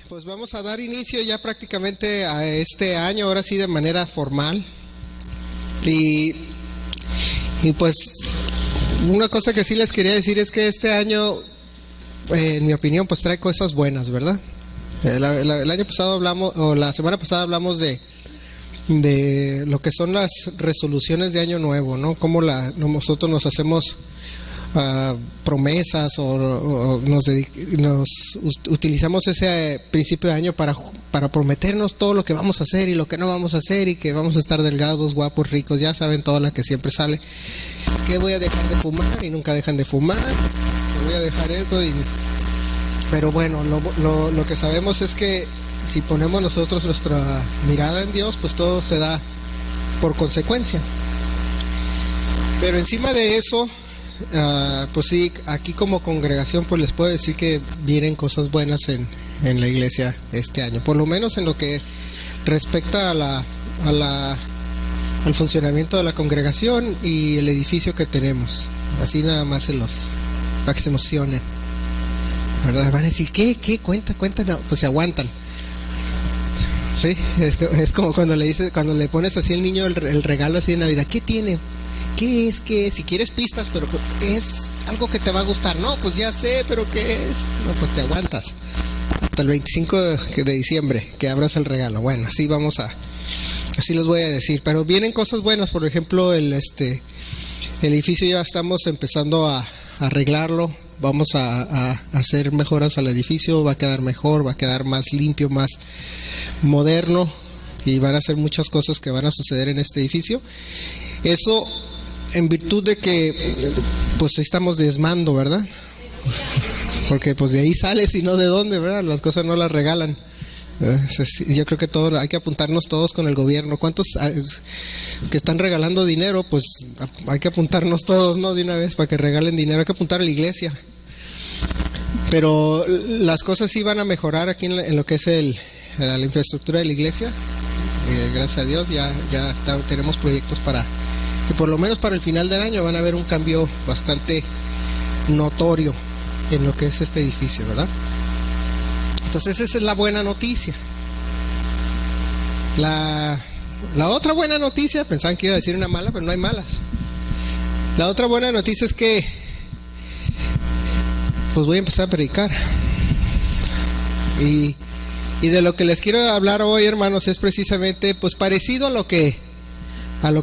Pues vamos a dar inicio ya prácticamente a este año, ahora sí de manera formal. Y pues una cosa que sí les quería decir es que este año, en mi opinión, pues trae cosas buenas, ¿verdad? El año pasado hablamos, o la semana pasada hablamos de lo que son las resoluciones de año nuevo, ¿no? Cómo nosotros nos hacemos promesas o nos utilizamos ese principio de año para prometernos todo lo que vamos a hacer y lo que no vamos a hacer, y que vamos a estar delgados, guapos, ricos, ya saben, toda la que siempre sale, que voy a dejar de fumar, y nunca dejan de fumar, que voy a dejar eso. Pero bueno, lo que sabemos es que si ponemos nosotros nuestra mirada en Dios, pues todo se da por consecuencia. Pero encima de eso, pues sí, aquí como congregación pues les puedo decir que vienen cosas buenas en la iglesia este año, por lo menos en lo que respecta al funcionamiento de la congregación y el edificio que tenemos. Así nada más para que se emocionen, ¿verdad? Van a decir, ¿qué? Cuenta, no, pues se aguantan. Sí, es como cuando le pones así al niño el regalo así de Navidad. ¿Qué tiene? ¿Qué es? ¿Qué es? Si quieres pistas, pero es algo que te va a gustar. No, pues ya sé, pero ¿qué es? No, pues te aguantas hasta el 25 de diciembre que abras el regalo. Bueno, así les voy a decir. Pero vienen cosas buenas. Por ejemplo, el edificio ya estamos empezando a arreglarlo. Vamos a hacer mejoras al edificio. Va a quedar mejor, va a quedar más limpio, más moderno, y van a hacer muchas cosas que van a suceder en este edificio. Eso en virtud de que pues estamos diezmando, ¿verdad? Porque pues de ahí sales y no de dónde, ¿verdad? Las cosas no las regalan. Yo creo que hay que apuntarnos todos con el gobierno. ¿Cuántos que están regalando dinero? Pues hay que apuntarnos todos, ¿no? De una vez para que regalen dinero. Hay que apuntar a la iglesia. Pero las cosas sí van a mejorar aquí en lo que es la infraestructura de la iglesia. Gracias a Dios ya tenemos proyectos para que por lo menos para el final del año van a haber un cambio bastante notorio en lo que es este edificio, ¿verdad? Entonces esa es la buena noticia. La otra buena noticia, pensaban que iba a decir una mala, pero no hay malas. La otra buena noticia es que pues voy a empezar a predicar. Y de lo que les quiero hablar hoy, hermanos, es precisamente pues parecido a lo que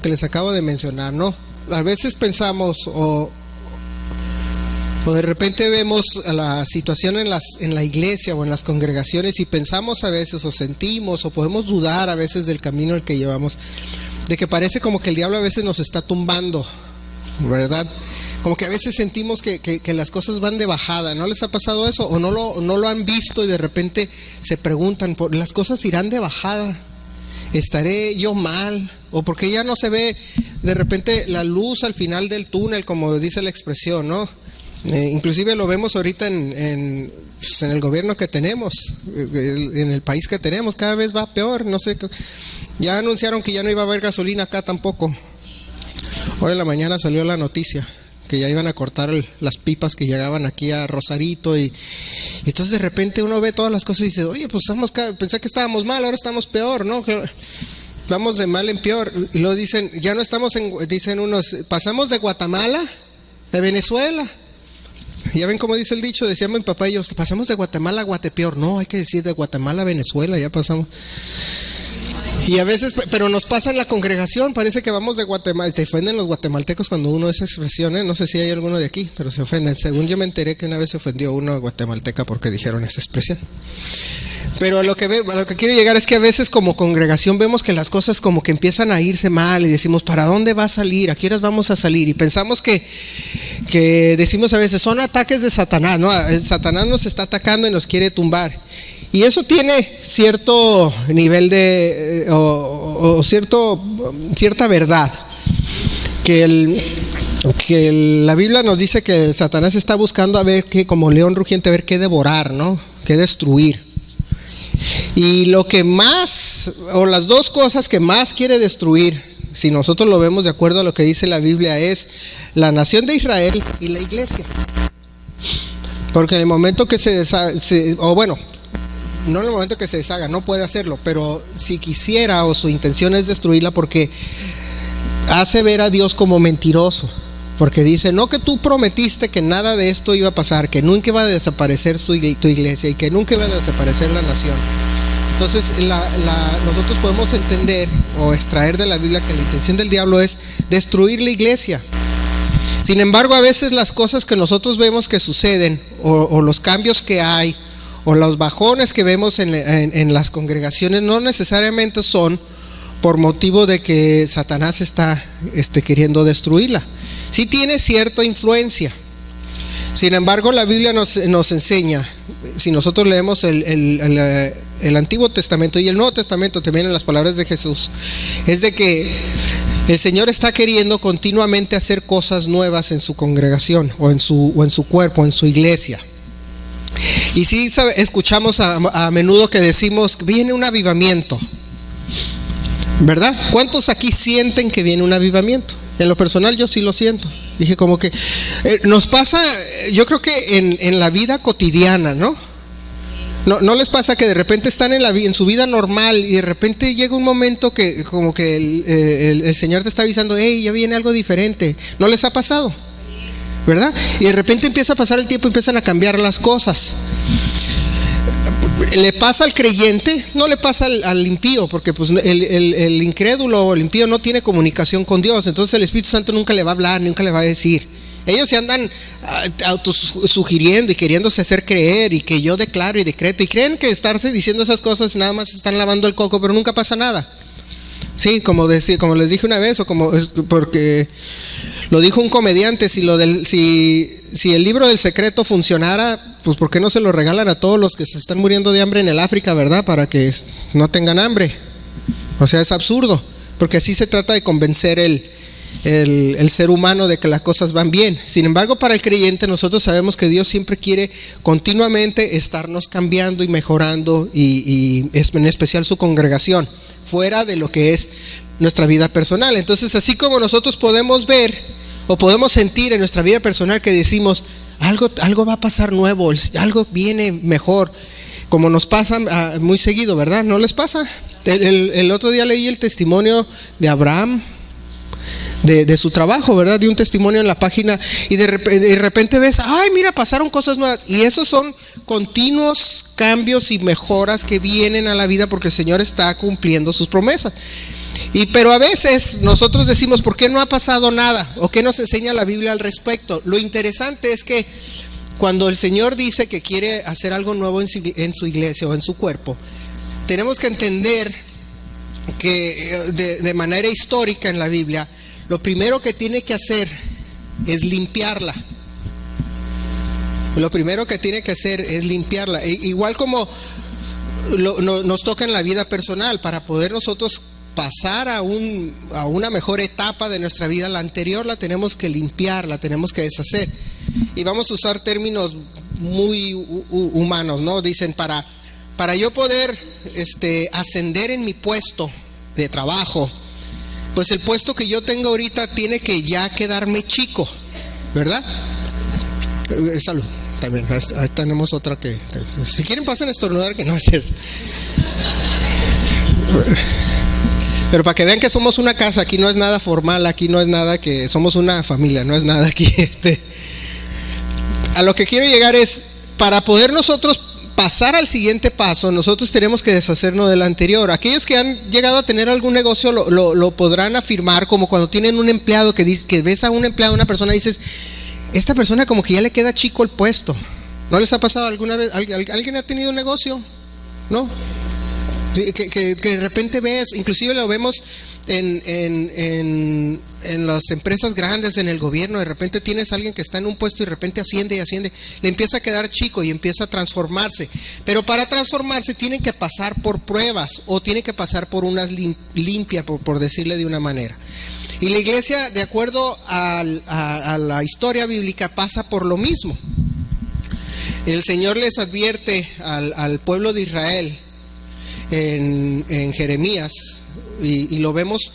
les acabo de mencionar, ¿no? A veces pensamos o de repente vemos la situación en la iglesia o en las congregaciones y pensamos a veces, o sentimos, o podemos dudar a veces del camino el que llevamos, de que parece como que el diablo a veces nos está tumbando, ¿verdad? Como que a veces sentimos que las cosas van de bajada. ¿No les ha pasado eso? ¿O no lo han visto y de repente se preguntan, ¿las cosas irán de bajada? ¿Estaré yo mal? ¿O porque ya no se ve de repente la luz al final del túnel, como dice la expresión, ¿no? Inclusive lo vemos ahorita en el gobierno que tenemos, en el país que tenemos, cada vez va peor. No sé, ya anunciaron que ya no iba a haber gasolina acá tampoco. Hoy en la mañana salió la noticia que ya iban a cortar las pipas que llegaban aquí a Rosarito, y entonces de repente uno ve todas las cosas y dice, oye, pues pensé que estábamos mal, ahora estamos peor, ¿no? Vamos de mal en peor. Y luego dicen, ya no estamos dicen unos, pasamos de Guatemala, de Venezuela. Ya ven cómo dice el dicho, decía mi papá y yo, pasamos de Guatemala a Guatepeor. No, hay que decir de Guatemala a Venezuela, ya pasamos. Y a veces, pero nos pasa en la congregación, parece que vamos de Guatemala. Se ofenden los guatemaltecos cuando uno esa expresión, no sé si hay alguno de aquí, pero se ofenden. Según yo me enteré que una vez se ofendió uno de guatemalteca porque dijeron esa expresión. Pero a lo que quiero llegar es que a veces como congregación vemos que las cosas como que empiezan a irse mal y decimos, ¿para dónde va a salir? ¿A qué horas vamos a salir? Y pensamos que decimos a veces, son ataques de Satanás, ¿no? Satanás nos está atacando y nos quiere tumbar. Y eso tiene cierto nivel de cierta verdad, que la Biblia nos dice que Satanás está buscando a ver qué, como león rugiente, a ver qué devorar, ¿no? Qué destruir. Y lo que más, o las dos cosas que más quiere destruir, si nosotros lo vemos de acuerdo a lo que dice la Biblia, es la nación de Israel y la iglesia. Porque en el momento que no en el momento que se deshaga, no puede hacerlo, pero si quisiera o su intención es destruirla, porque hace ver a Dios como mentiroso, porque dice, no, que tú prometiste que nada de esto iba a pasar, que nunca iba a desaparecer tu iglesia y que nunca iba a desaparecer la nación. Entonces nosotros podemos entender o extraer de la Biblia que la intención del diablo es destruir la iglesia. Sin embargo, a veces las cosas que nosotros vemos que suceden o los cambios que hay o los bajones que vemos en las congregaciones no necesariamente son por motivo de que Satanás está queriendo destruirla. Sí tiene cierta influencia. Sin embargo, la Biblia nos enseña, si nosotros leemos el Antiguo Testamento y el Nuevo Testamento, también en las palabras de Jesús, es de que el Señor está queriendo continuamente hacer cosas nuevas en su congregación o en su cuerpo, en su iglesia. Y sí escuchamos a menudo que decimos, viene un avivamiento, ¿verdad? ¿Cuántos aquí sienten que viene un avivamiento? En lo personal yo sí lo siento. Dije como que nos pasa, yo creo que en la vida cotidiana, ¿no? ¿No les pasa que de repente están en su vida normal y de repente llega un momento que como que el Señor te está avisando, hey, ya viene algo diferente? ¿No les ha pasado? ¿Verdad? Y de repente empieza a pasar el tiempo y empiezan a cambiar las cosas. ¿Le pasa al creyente? No le pasa al impío, porque pues el incrédulo o el impío no tiene comunicación con Dios. Entonces el Espíritu Santo nunca le va a hablar, nunca le va a decir. Ellos se andan autosugiriendo y queriéndose hacer creer, y que yo declaro y decreto, y creen que estarse diciendo esas cosas nada más están lavando el coco, pero nunca pasa nada. Sí, como les dije una vez, porque lo dijo un comediante, si el libro del secreto funcionara, pues ¿por qué no se lo regalan a todos los que se están muriendo de hambre en el África, verdad? Para que no tengan hambre. O sea, es absurdo, porque así se trata de convencer el ser humano de que las cosas van bien. Sin embargo, para el creyente nosotros sabemos que Dios siempre quiere continuamente estarnos cambiando y mejorando, y en especial su congregación, fuera de lo que es nuestra vida personal. Entonces, así como nosotros podemos ver o podemos sentir en nuestra vida personal que decimos, algo va a pasar nuevo, algo viene mejor, como nos pasa muy seguido, ¿verdad? ¿No les pasa? El otro día leí el testimonio de Abraham, de su trabajo, ¿verdad? De un testimonio en la página, y de repente ves, ay, mira, pasaron cosas nuevas. Y esos son continuos cambios y mejoras que vienen a la vida porque el Señor está cumpliendo sus promesas. Pero a veces nosotros decimos, ¿por qué no ha pasado nada? ¿O qué nos enseña la Biblia al respecto? Lo interesante es que cuando el Señor dice que quiere hacer algo nuevo en su iglesia o en su cuerpo, tenemos que entender que de manera histórica en la Biblia, lo primero que tiene que hacer es limpiarla. Lo primero que tiene que hacer es limpiarla. Igual como nos toca en la vida personal, para poder nosotros pasar a una mejor etapa de nuestra vida, la anterior la tenemos que limpiar, la tenemos que deshacer. Y vamos a usar términos muy humanos, ¿no? Dicen, para yo poder ascender en mi puesto de trabajo, pues el puesto que yo tengo ahorita tiene que ya quedarme chico, ¿verdad? Salud, también, ahí tenemos otra que, si quieren pasen a estornudar, que no es cierto. Pero para que vean que somos una casa, aquí no es nada formal, aquí no es nada que somos una familia, no es nada aquí. A lo que quiero llegar es, para poder nosotros pasar al siguiente paso, nosotros tenemos que deshacernos del anterior. Aquellos que han llegado a tener algún negocio lo podrán afirmar, como cuando tienen un empleado que ves a un empleado, una persona, y dices, esta persona como que ya le queda chico el puesto. ¿No les ha pasado alguna vez? ¿Alguien ha tenido un negocio? ¿No? Que de repente ves, inclusive lo vemos en las empresas grandes, en el gobierno. De repente tienes a alguien que está en un puesto y de repente asciende y asciende, le empieza a quedar chico y empieza a transformarse. Pero para transformarse tienen que pasar por pruebas, o tienen que pasar por unas limpias, por decirle de una manera. Y la iglesia, de acuerdo a la historia bíblica, pasa por lo mismo. El Señor les advierte al pueblo de Israel en Jeremías, y lo vemos,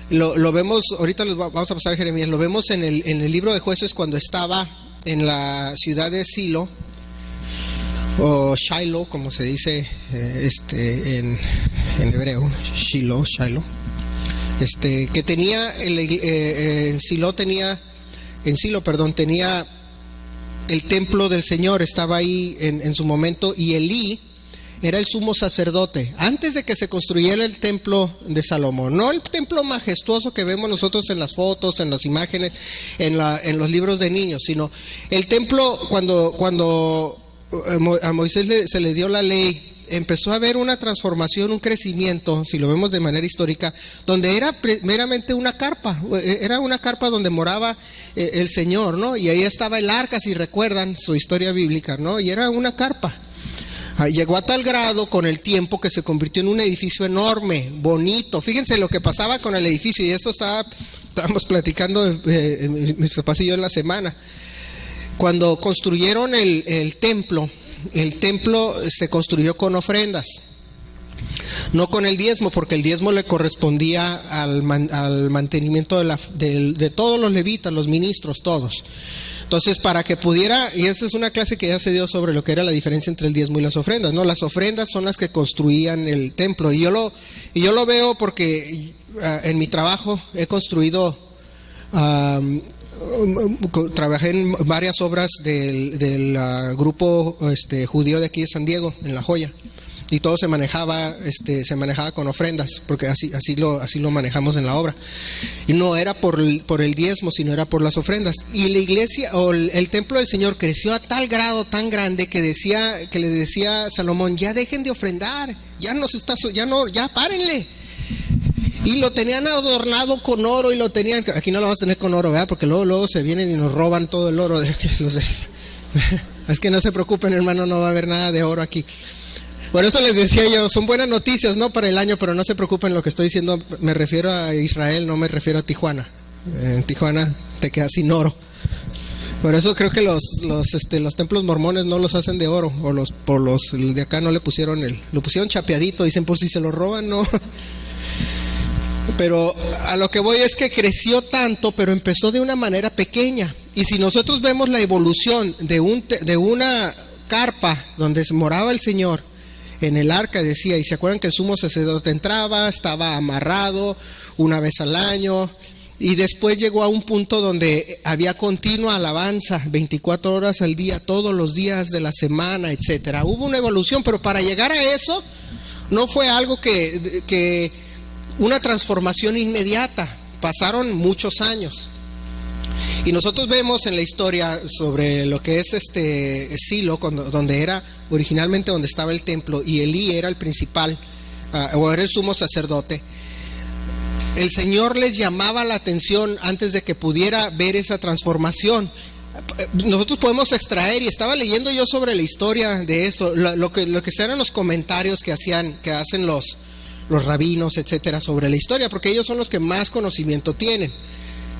ahorita vamos a pasar a Jeremías, lo vemos en el libro de Jueces, cuando estaba en la ciudad de Silo, o Shiloh, como se dice en hebreo, Shiloh, que tenía en Silo tenía el templo del Señor, estaba ahí en su momento, y Elí era el sumo sacerdote antes de que se construyera el templo de Salomón, no el templo majestuoso que vemos nosotros en las fotos, en las imágenes, en los libros de niños, sino el templo cuando a Moisés se le dio la ley. Empezó a haber una transformación, un crecimiento, si lo vemos de manera histórica, donde era meramente una carpa donde moraba el Señor, ¿no? Y ahí estaba el arca, si recuerdan su historia bíblica, ¿no? Y era una carpa. Llegó a tal grado con el tiempo que se convirtió en un edificio enorme, bonito. Fíjense lo que pasaba con el edificio, y eso estábamos platicando mis papás y yo en la semana. Cuando construyeron el templo se construyó con ofrendas, no con el diezmo, porque el diezmo le correspondía al mantenimiento de todos los levitas, los ministros, todos. Entonces, para que pudiera, y esa es una clase que ya se dio sobre lo que era la diferencia entre el diezmo y las ofrendas, ¿no? Las ofrendas son las que construían el templo, y yo lo veo porque en mi trabajo he construido, trabajé en varias obras del grupo judío de aquí de San Diego, en La Joya, y todo se manejaba con ofrendas, porque así lo manejamos en la obra, y no era por el diezmo, sino era por las ofrendas. Y la iglesia o el templo del Señor creció a tal grado tan grande que le decía Salomón: ya dejen de ofrendar, ya párenle. Y lo tenían adornado con oro, y aquí no lo vamos a tener con oro, ¿verdad? Porque luego se vienen y nos roban todo el oro. Es que no se preocupen, hermano, no va a haber nada de oro aquí. Por eso les decía yo, son buenas noticias, ¿no? Para el año, pero no se preocupen, lo que estoy diciendo, me refiero a Israel, no me refiero a Tijuana. En Tijuana te quedas sin oro. Por eso creo que los templos mormones no los hacen de oro, o los de acá no le pusieron lo pusieron chapeadito, dicen, por si se lo roban, no. Pero a lo que voy es que creció tanto, pero empezó de una manera pequeña. Y si nosotros vemos la evolución de una carpa donde moraba el Señor, en el arca decía, y se acuerdan que el sumo sacerdote entraba, estaba amarrado una vez al año, y después llegó a un punto donde había continua alabanza 24 horas al día, todos los días de la semana, etcétera. Hubo una evolución, pero para llegar a eso no fue algo que una transformación inmediata, pasaron muchos años. Y nosotros vemos en la historia sobre lo que es Silo, donde era originalmente donde estaba el templo, y Elí era el principal, o era el sumo sacerdote. El Señor les llamaba la atención antes de que pudiera ver esa transformación. Nosotros podemos extraer, y estaba leyendo yo sobre la historia de esto, lo que eran los comentarios que hacen los rabinos, etcétera, sobre la historia, porque ellos son los que más conocimiento tienen.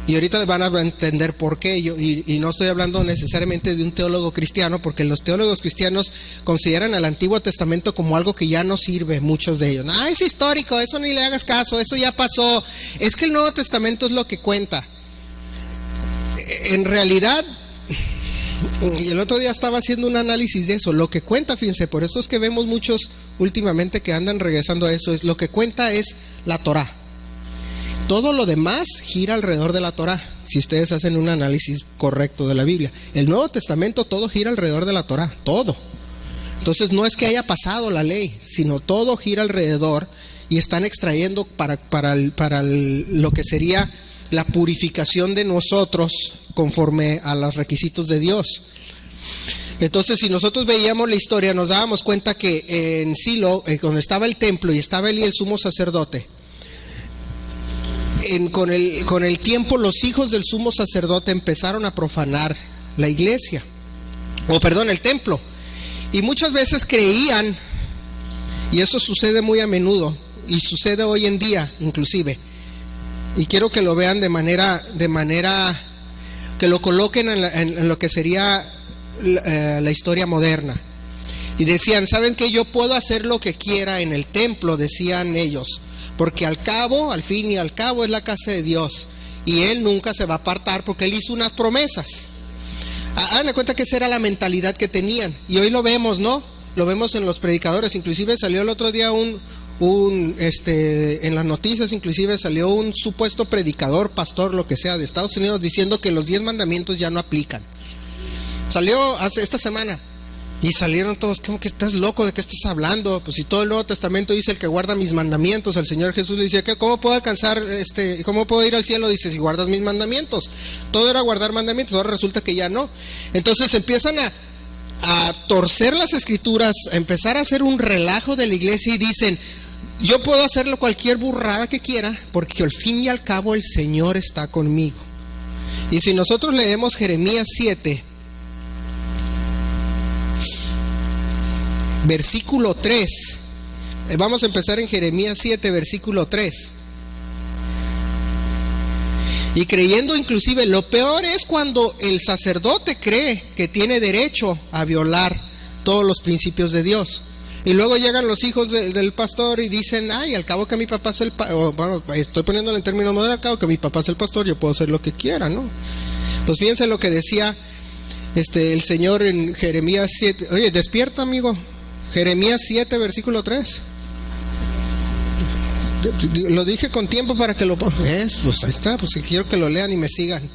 Y ahorita van a entender por qué. Y no estoy hablando necesariamente de un teólogo cristiano, porque los teólogos cristianos consideran al Antiguo Testamento como algo que ya no sirve, muchos de ellos. Es histórico, eso ni le hagas caso, eso ya pasó. Es que el Nuevo Testamento es lo que cuenta. En realidad, y el otro día estaba haciendo un análisis de eso, lo que cuenta, fíjense, por eso es que vemos muchos últimamente que andan regresando a eso, lo que cuenta es la Torá. Todo lo demás gira alrededor de la Torá, si ustedes hacen un análisis correcto de la Biblia. El Nuevo Testamento todo gira alrededor de la Torá, todo. Entonces no es que haya pasado la ley, sino todo gira alrededor, y están extrayendo para lo que sería la purificación de nosotros conforme a los requisitos de Dios. Entonces, si nosotros veíamos la historia, nos dábamos cuenta que en Silo, donde estaba el templo y estaba Elí, el sumo sacerdote, con el tiempo los hijos del sumo sacerdote empezaron a profanar la iglesia, el templo, y muchas veces creían, y eso sucede muy a menudo, y sucede hoy en día inclusive, y quiero que lo vean de manera que lo coloquen en lo que sería la historia moderna. Y decían, ¿saben qué? Yo puedo hacer lo que quiera en el templo, decían ellos, porque al fin y al cabo es la casa de Dios, y Él nunca se va a apartar, porque Él hizo unas promesas. Hagan de cuenta que esa era la mentalidad que tenían. Y hoy lo vemos, ¿no? Lo vemos en los predicadores. Inclusive salió el otro día en las noticias, inclusive salió un supuesto predicador, pastor, lo que sea, de Estados Unidos, diciendo que los 10 mandamientos ya no aplican. Salió esta semana. Y salieron todos, ¿cómo que estás loco? ¿De qué estás hablando? Pues si todo el Nuevo Testamento dice el que guarda mis mandamientos. El Señor Jesús le decía, ¿cómo puedo alcanzar, cómo puedo ir al cielo? Dice, si guardas mis mandamientos. Todo era guardar mandamientos, ahora resulta que ya no. Entonces empiezan a torcer las escrituras, a empezar a hacer un relajo de la iglesia y dicen, yo puedo hacerlo cualquier burrada que quiera, porque al fin y al cabo el Señor está conmigo. Y si nosotros leemos Jeremías 7, versículo 3, vamos a empezar en Jeremías 7, versículo 3. Y creyendo inclusive, lo peor es cuando el sacerdote cree que tiene derecho a violar todos los principios de Dios. Y luego llegan los hijos del pastor y dicen, ay, al cabo que mi papá es el pastor, bueno, estoy poniéndolo en términos modernos, al cabo que mi papá es el pastor, yo puedo hacer lo que quiera, ¿no? Pues fíjense lo que decía el Señor en Jeremías 7. Oye, despierta, amigo. Jeremías 7, versículo 3. Lo dije con tiempo para que lo pongan. Pues ahí está, pues quiero que lo lean y me sigan.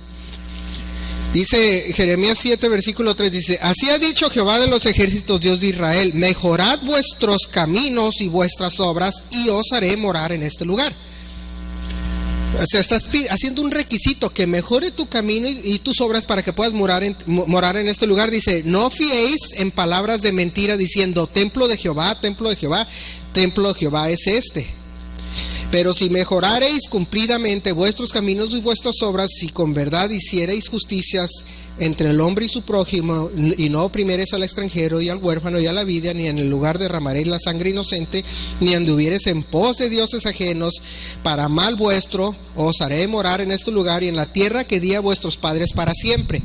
Dice Jeremías 7, versículo 3, dice, así ha dicho Jehová de los ejércitos, Dios de Israel, mejorad vuestros caminos y vuestras obras, y os haré morar en este lugar. O sea, estás haciendo un requisito, que mejore tu camino y tus obras para que puedas morar en este lugar. Dice, no fiéis en palabras de mentira diciendo, templo de Jehová, templo de Jehová, templo de Jehová es este. Pero si mejorareis cumplidamente vuestros caminos y vuestras obras, si con verdad hiciereis justicias entre el hombre y su prójimo, y no oprimereis al extranjero y al huérfano y a la viuda, ni en el lugar derramaréis la sangre inocente, ni anduviereis en pos de dioses ajenos, para mal vuestro, os haré morar en este lugar y en la tierra que di a vuestros padres para siempre.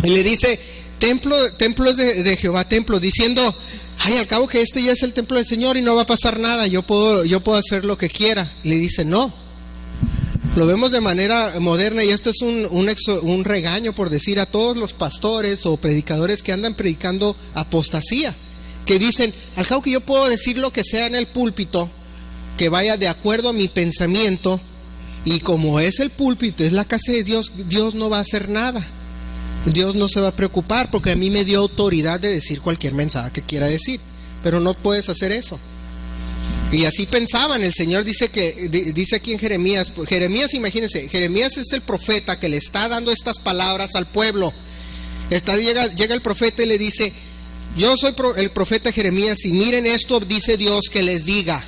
Y le dice, templo es de Jehová, templo, diciendo, ay, al cabo que este ya es el templo del Señor y no va a pasar nada, yo puedo hacer lo que quiera. Le dice, no. Lo vemos de manera moderna, y esto es un regaño, por decir, a todos los pastores o predicadores que andan predicando apostasía, que dicen, al cabo que yo puedo decir lo que sea en el púlpito, que vaya de acuerdo a mi pensamiento, y como es el púlpito, es la casa de Dios, Dios no va a hacer nada. Dios no se va a preocupar porque a mí me dio autoridad de decir cualquier mensaje que quiera decir, pero no puedes hacer eso. Y así pensaban. El Señor dice aquí en Jeremías, imagínense, Jeremías es el profeta que le está dando estas palabras al pueblo. Llega el profeta y le dice, yo soy el profeta Jeremías y miren esto, dice Dios que les diga.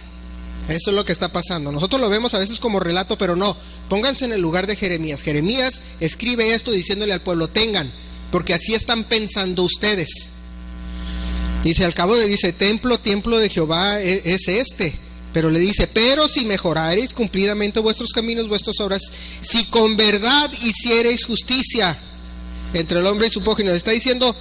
Eso es lo que está pasando. Nosotros lo vemos a veces como relato, pero no. Pónganse en el lugar de Jeremías. Jeremías escribe esto diciéndole al pueblo, tengan, porque así están pensando ustedes. Dice, al cabo dice, templo de Jehová es este. Pero le dice, pero si mejorareis cumplidamente vuestros caminos, vuestras obras, si con verdad hiciereis justicia entre el hombre y su prójimo. Está diciendo,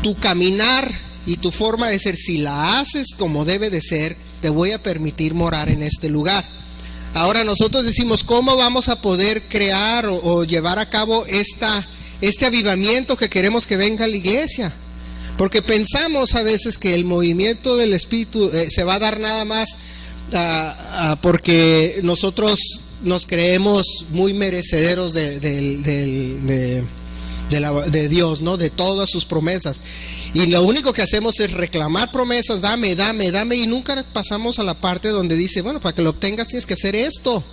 tu caminar y tu forma de ser, si la haces como debe de ser, te voy a permitir morar en este lugar. Ahora nosotros decimos, ¿cómo vamos a poder crear o llevar a cabo este avivamiento que queremos que venga a la iglesia? Porque pensamos a veces que el movimiento del Espíritu se va a dar nada más porque nosotros nos creemos muy merecederos de Dios, ¿no? De todas sus promesas. Y lo único que hacemos es reclamar promesas, dame, y nunca pasamos a la parte donde dice, bueno, para que lo obtengas tienes que hacer esto,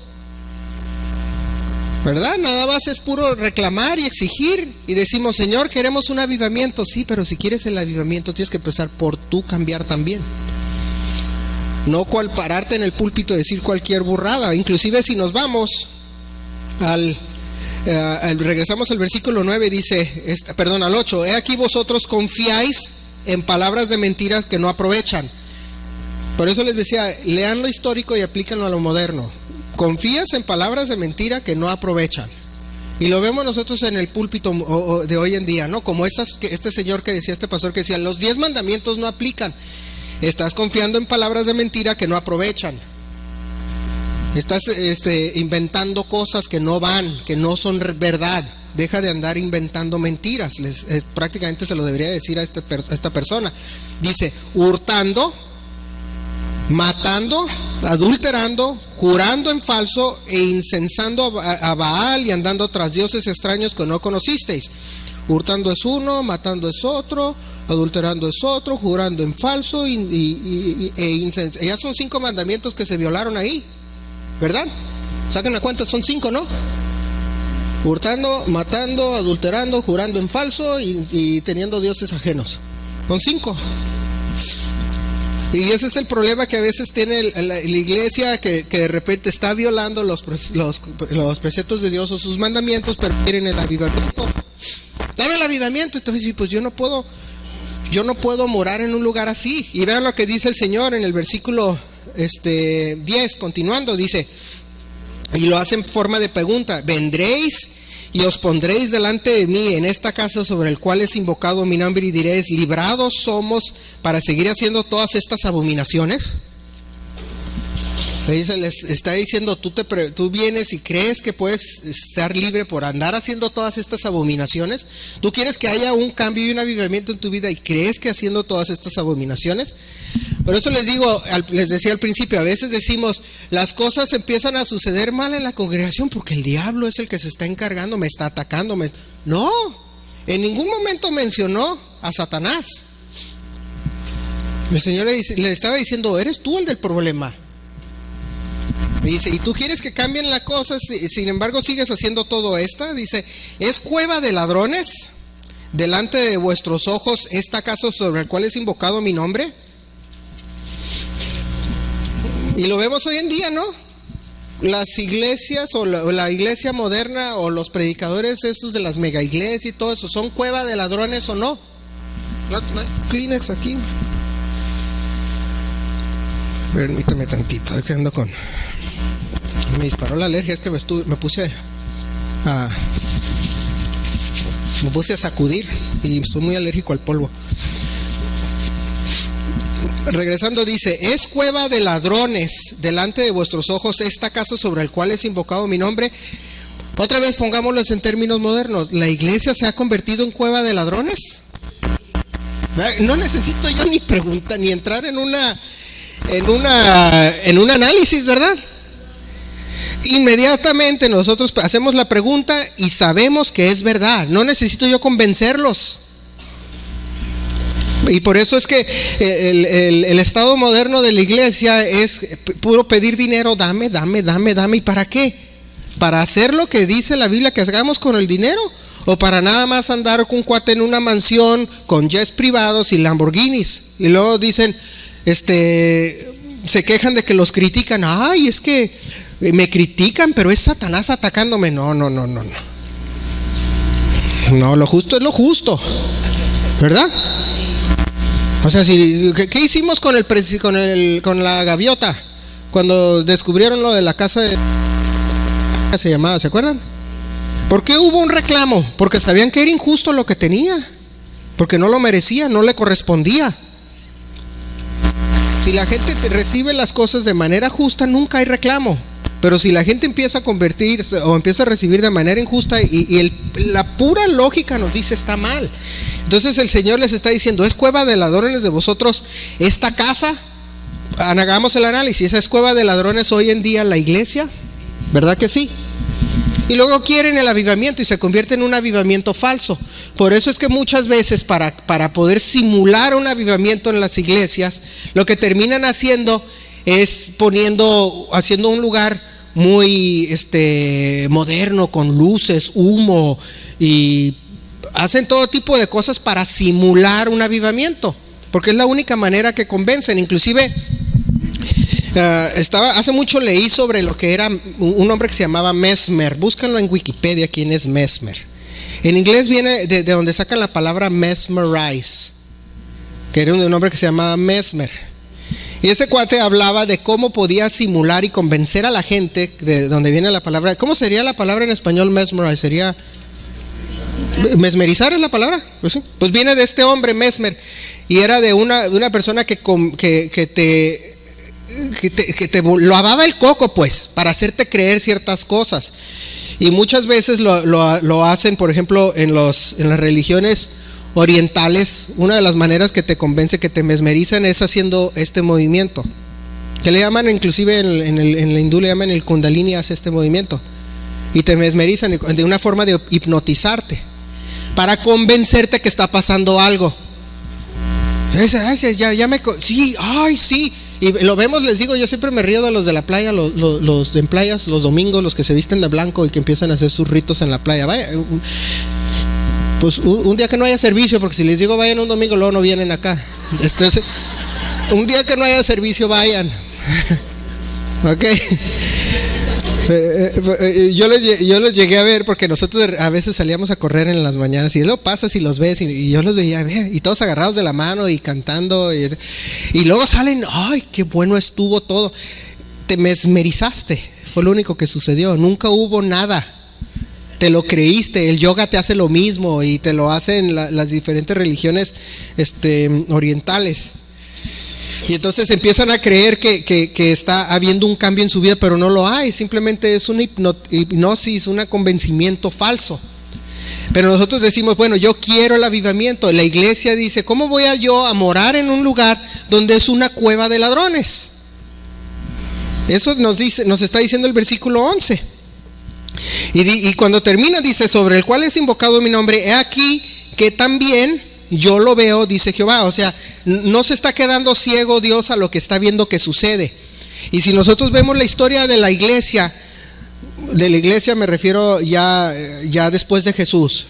¿verdad? Nada más es puro reclamar y exigir, y decimos, Señor, queremos un avivamiento. Sí, pero si quieres el avivamiento tienes que empezar por tú cambiar también. No cual pararte en el púlpito y decir cualquier burrada. Inclusive si nos vamos regresamos al versículo 9, dice, al 8, he aquí vosotros confiáis en palabras de mentiras que no aprovechan. Por eso les decía, lean lo histórico y aplícanlo a lo moderno. Confías en palabras de mentira que no aprovechan. Y lo vemos nosotros en el púlpito de hoy en día, ¿no? Como este señor que decía, este pastor que decía, los 10 mandamientos no aplican. Estás confiando en palabras de mentira que no aprovechan. Estás inventando cosas que no van, que no son verdad, deja de andar inventando mentiras. Prácticamente se lo debería decir a esta persona. Dice, hurtando, matando, adulterando, jurando en falso e incensando a Baal y andando tras dioses extraños que no conocisteis. Hurtando es uno, matando es otro, adulterando es otro, jurando en falso e incensando. Ya son 5 mandamientos que se violaron ahí, ¿verdad? Saquen la cuenta, son 5, ¿no? Hurtando, matando, adulterando, jurando en falso y teniendo dioses ajenos. Son 5. Y ese es el problema que a veces tiene la iglesia, que de repente está violando los preceptos de Dios o sus mandamientos, pero quieren el avivamiento. Dame el avivamiento. Entonces, pues yo no puedo morar en un lugar así. Y vean lo que dice el Señor en el versículo 10, continuando, dice, y lo hace en forma de pregunta: vendréis y os pondréis delante de mí en esta casa sobre el cual es invocado mi nombre y diréis, librados somos para seguir haciendo todas estas abominaciones. Les está diciendo, tú vienes y crees que puedes estar libre por andar haciendo todas estas abominaciones. Tú quieres que haya un cambio y un avivamiento en tu vida y crees que haciendo todas estas abominaciones. Por eso les decía al principio, a veces decimos, las cosas empiezan a suceder mal en la congregación porque el diablo es el que se está encargando, me está atacando. No, en ningún momento mencionó a Satanás. El Señor le estaba diciendo, eres tú el del problema. Dice, ¿y tú quieres que cambien las cosas? Sin embargo, sigues haciendo todo esto. Dice, ¿es cueva de ladrones delante de vuestros ojos esta casa sobre el cual es invocado mi nombre? Y lo vemos hoy en día, ¿no? Las iglesias o la iglesia moderna o los predicadores estos de las mega iglesias y todo eso, ¿son cueva de ladrones o no? ¿No hay Kleenex aquí? Permítame tantito, es que ando con... Me disparó la alergia, es que me puse a sacudir y estoy muy alérgico al polvo. Regresando dice, es cueva de ladrones delante de vuestros ojos esta casa sobre el cual es invocado mi nombre. Otra vez pongámoslo en términos modernos, ¿la iglesia se ha convertido en cueva de ladrones? No necesito yo ni preguntar ni entrar en un análisis, ¿verdad? Inmediatamente nosotros hacemos la pregunta y sabemos que es verdad. No necesito yo convencerlos. Y por eso es que el estado moderno de la iglesia es puro pedir dinero, dame. ¿Y para qué? ¿Para hacer lo que dice la Biblia que hagamos con el dinero? ¿O para nada más andar con un cuate en una mansión con jets privados y Lamborghinis? Y luego dicen, se quejan de que los critican. Ay, es que me critican, pero es Satanás atacándome. No. No, lo justo es lo justo, ¿verdad? O sea, ¿qué hicimos con la gaviota cuando descubrieron lo de la casa se llamaba, ¿se acuerdan? ¿Por qué hubo un reclamo? Porque sabían que era injusto lo que tenía, porque no lo merecía, no le correspondía. Si la gente recibe las cosas de manera justa, nunca hay reclamo. Pero si la gente empieza a convertirse o empieza a recibir de manera injusta y la pura lógica nos dice está mal. Entonces el Señor les está diciendo, ¿es cueva de ladrones de vosotros esta casa? Hagamos el análisis, ¿es cueva de ladrones hoy en día la iglesia? ¿Verdad que sí? Y luego quieren el avivamiento y se convierte en un avivamiento falso. Por eso es que muchas veces para poder simular un avivamiento en las iglesias, lo que terminan haciendo es haciendo un lugar muy moderno, con luces, humo, y hacen todo tipo de cosas para simular un avivamiento, porque es la única manera que convencen. Inclusive hace mucho leí sobre lo que era un hombre que se llamaba Mesmer. Búscanlo en Wikipedia quién es Mesmer. En inglés viene de donde sacan la palabra mesmerize, que era un hombre que se llamaba Mesmer. Y ese cuate hablaba de cómo podía simular y convencer a la gente, de donde viene la palabra. ¿Cómo sería la palabra en español mesmerize? ¿Sería mesmerizar es la palabra? Pues sí. Pues viene de este hombre Mesmer, y era de una persona que te lavaba el coco, pues, para hacerte creer ciertas cosas. Y muchas veces lo hacen, por ejemplo, en las religiones orientales. Una de las maneras que te convence, que te mesmerizan, es haciendo este movimiento, que le llaman, inclusive en la hindú le llaman el kundalini. Hace este movimiento y te mesmerizan de una forma de hipnotizarte para convencerte que está pasando algo. Sí. Y lo vemos, les digo, yo siempre me río de los de la playa, los de en playas, los domingos, los que se visten de blanco y que empiezan a hacer sus ritos en la playa. Vaya, pues un día que no haya servicio, porque si les digo vayan un domingo, luego no vienen acá. Un día que no haya servicio, vayan. Ok. Yo los llegué a ver porque nosotros a veces salíamos a correr en las mañanas y luego pasas y los ves y yo los veía a ver y todos agarrados de la mano y cantando y luego salen, ay, qué bueno estuvo todo. Te mesmerizaste, fue lo único que sucedió, nunca hubo nada. Te lo creíste, el yoga te hace lo mismo y te lo hacen las diferentes religiones orientales. Y entonces empiezan a creer que está habiendo un cambio en su vida, pero no lo hay, simplemente es una hipnosis, un convencimiento falso. Pero nosotros decimos, bueno, yo quiero el avivamiento. La iglesia dice, ¿cómo voy yo a morar en un lugar donde es una cueva de ladrones? Eso nos está diciendo el versículo 11. Y cuando termina dice, sobre el cual es invocado mi nombre, he aquí que también yo lo veo, dice Jehová. O sea, no se está quedando ciego Dios a lo que está viendo que sucede. Y si nosotros vemos la historia de la iglesia me refiero ya después de Jesús,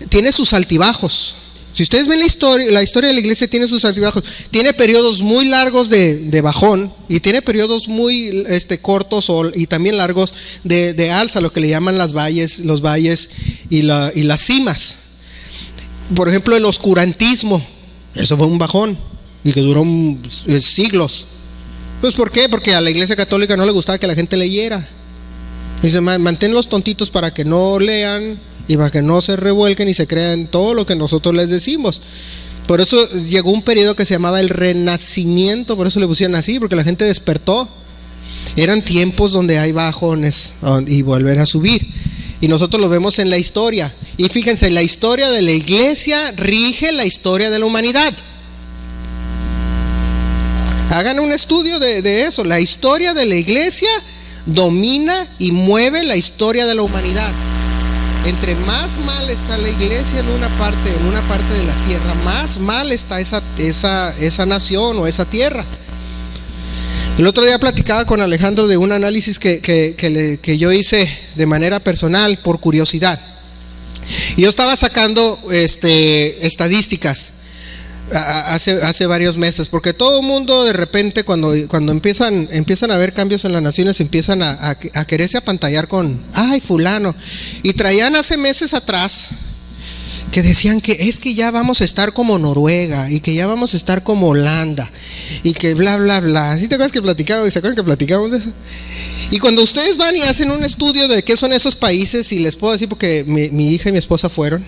tiene sus altibajos. Si ustedes ven la historia de la iglesia tiene sus altibajos. Tiene periodos muy largos de bajón y tiene periodos muy cortos y también largos de alza, lo que le llaman los valles y las cimas. Por ejemplo, el oscurantismo, eso fue un bajón y que duró siglos. Pues ¿por qué? Porque a la iglesia católica no le gustaba que la gente leyera. Dice, mantén los tontitos para que no lean y para que no se revuelquen y se crean todo lo que nosotros les decimos. Por eso llegó un periodo que se llamaba el Renacimiento, por eso le pusieron así, porque la gente despertó. Eran tiempos donde hay bajones y volver a subir. Y nosotros lo vemos en la historia. Y fíjense, la historia de la iglesia rige la historia de la humanidad. Hagan un estudio de eso. La historia de la iglesia domina y mueve la historia de la humanidad. Entre más mal está la iglesia en una parte de la tierra, más mal está esa nación o esa tierra. El otro día platicaba con Alejandro de un análisis que yo hice de manera personal por curiosidad. Y yo estaba sacando estadísticas hace varios meses, porque todo el mundo de repente cuando empiezan a haber cambios en las naciones, empiezan a quererse apantallar con, ay, fulano. Y traían hace meses atrás que decían que es que ya vamos a estar como Noruega y que ya vamos a estar como Holanda y que bla bla bla. ¿Sí te acuerdas que platicamos? ¿Se acuerdan que platicamos de eso? Y cuando ustedes van y hacen un estudio de qué son esos países, y les puedo decir porque mi hija y mi esposa fueron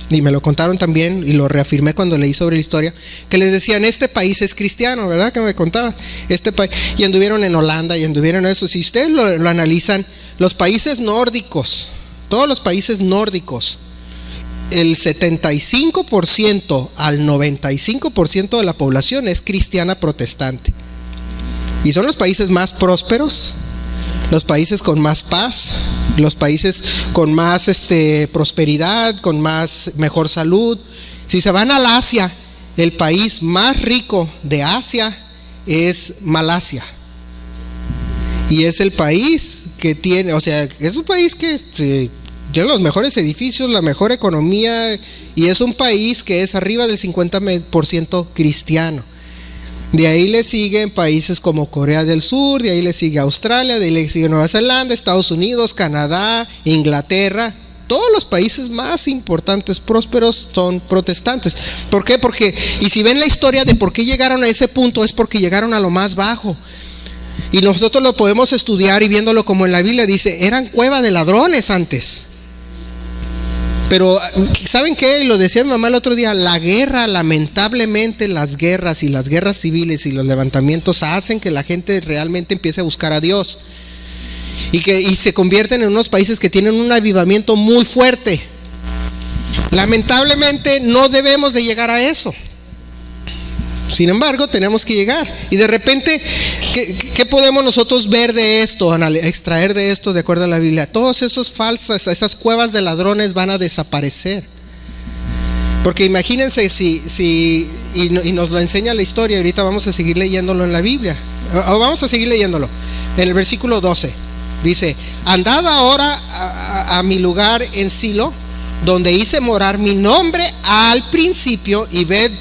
y me lo contaron también y lo reafirmé cuando leí sobre la historia, que les decían, este país es cristiano, ¿verdad? Que me contabas, este país, y anduvieron en Holanda y anduvieron en eso. Si ustedes lo analizan, los países nórdicos, todos los países nórdicos, el 75% al 95% de la población es cristiana protestante. Y son los países más prósperos, los países con más paz, los países con más prosperidad, con mejor salud. Si se van al Asia, el país más rico de Asia es Malasia. Y es el país que tiene, o sea, es un país que tiene los mejores edificios, la mejor economía, y es un país que es arriba del 50% cristiano. De ahí le siguen países como Corea del Sur, de ahí le sigue Australia, de ahí le sigue Nueva Zelanda, Estados Unidos, Canadá, Inglaterra. Todos los países más importantes, prósperos, son protestantes. ¿Por qué? Porque, y si ven la historia de por qué llegaron a ese punto, es porque llegaron a lo más bajo. Y nosotros lo podemos estudiar y viéndolo como en la Biblia dice, eran cueva de ladrones antes. Pero ¿saben qué? Lo decía mi mamá el otro día, la guerra, lamentablemente las guerras y las guerras civiles y los levantamientos hacen que la gente realmente empiece a buscar a Dios. y se convierten en unos países que tienen un avivamiento muy fuerte. Lamentablemente no debemos de llegar a eso. Sin embargo, tenemos que llegar. Y de repente, ¿qué podemos nosotros ver de esto, extraer de esto de acuerdo a la Biblia? Todos esos falsos, esas cuevas de ladrones van a desaparecer. Porque imagínense y nos lo enseña la historia. Ahorita vamos a seguir leyéndolo en la Biblia. O vamos a seguir leyéndolo. En el versículo 12 dice: andad ahora a mi lugar en Silo, donde hice morar mi nombre al principio, y ved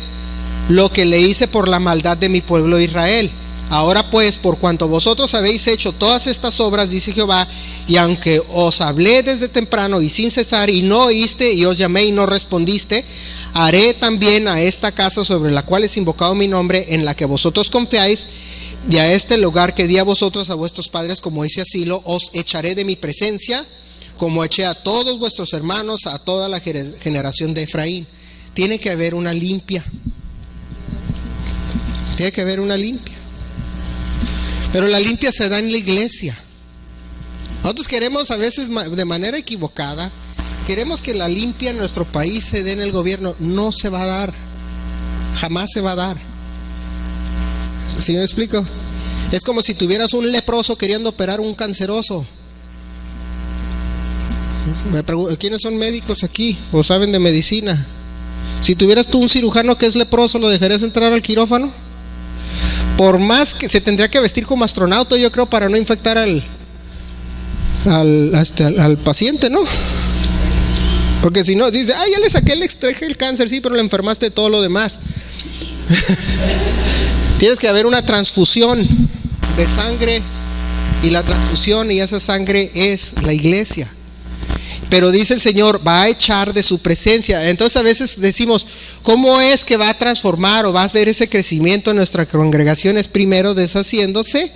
lo que le hice por la maldad de mi pueblo Israel. Ahora pues, por cuanto vosotros habéis hecho todas estas obras, dice Jehová, y aunque os hablé desde temprano y sin cesar, y no oíste, y os llamé y no respondiste, haré también a esta casa sobre la cual es invocado mi nombre, en la que vosotros confiáis, y a este lugar que di a vosotros, a vuestros padres, como hice a Silo, os echaré de mi presencia, como eché a todos vuestros hermanos, a toda la generación de Efraín. Tiene que haber una limpia. Tiene que haber una limpia. Pero la limpia se da en la iglesia. Nosotros queremos, a veces de manera equivocada, queremos que la limpia en nuestro país se dé en el gobierno. No se va a dar. Jamás se va a dar. ¿Sí me explico? Es como si tuvieras un leproso queriendo operar un canceroso. Me pregunto, ¿quiénes son médicos aquí o saben de medicina? Si tuvieras tú un cirujano que es leproso, ¿lo dejarías entrar al quirófano? Por más que se tendría que vestir como astronauta, yo creo, para no infectar al paciente, ¿no? Porque si no, dice, ya le saqué, le extraje el cáncer, sí, pero le enfermaste de todo lo demás. Tienes que haber una transfusión de sangre, y la transfusión y esa sangre es la iglesia. Pero dice el Señor, va a echar de su presencia. Entonces a veces decimos, ¿cómo es que va a transformar o vas a ver ese crecimiento en nuestra congregación? Es primero deshaciéndose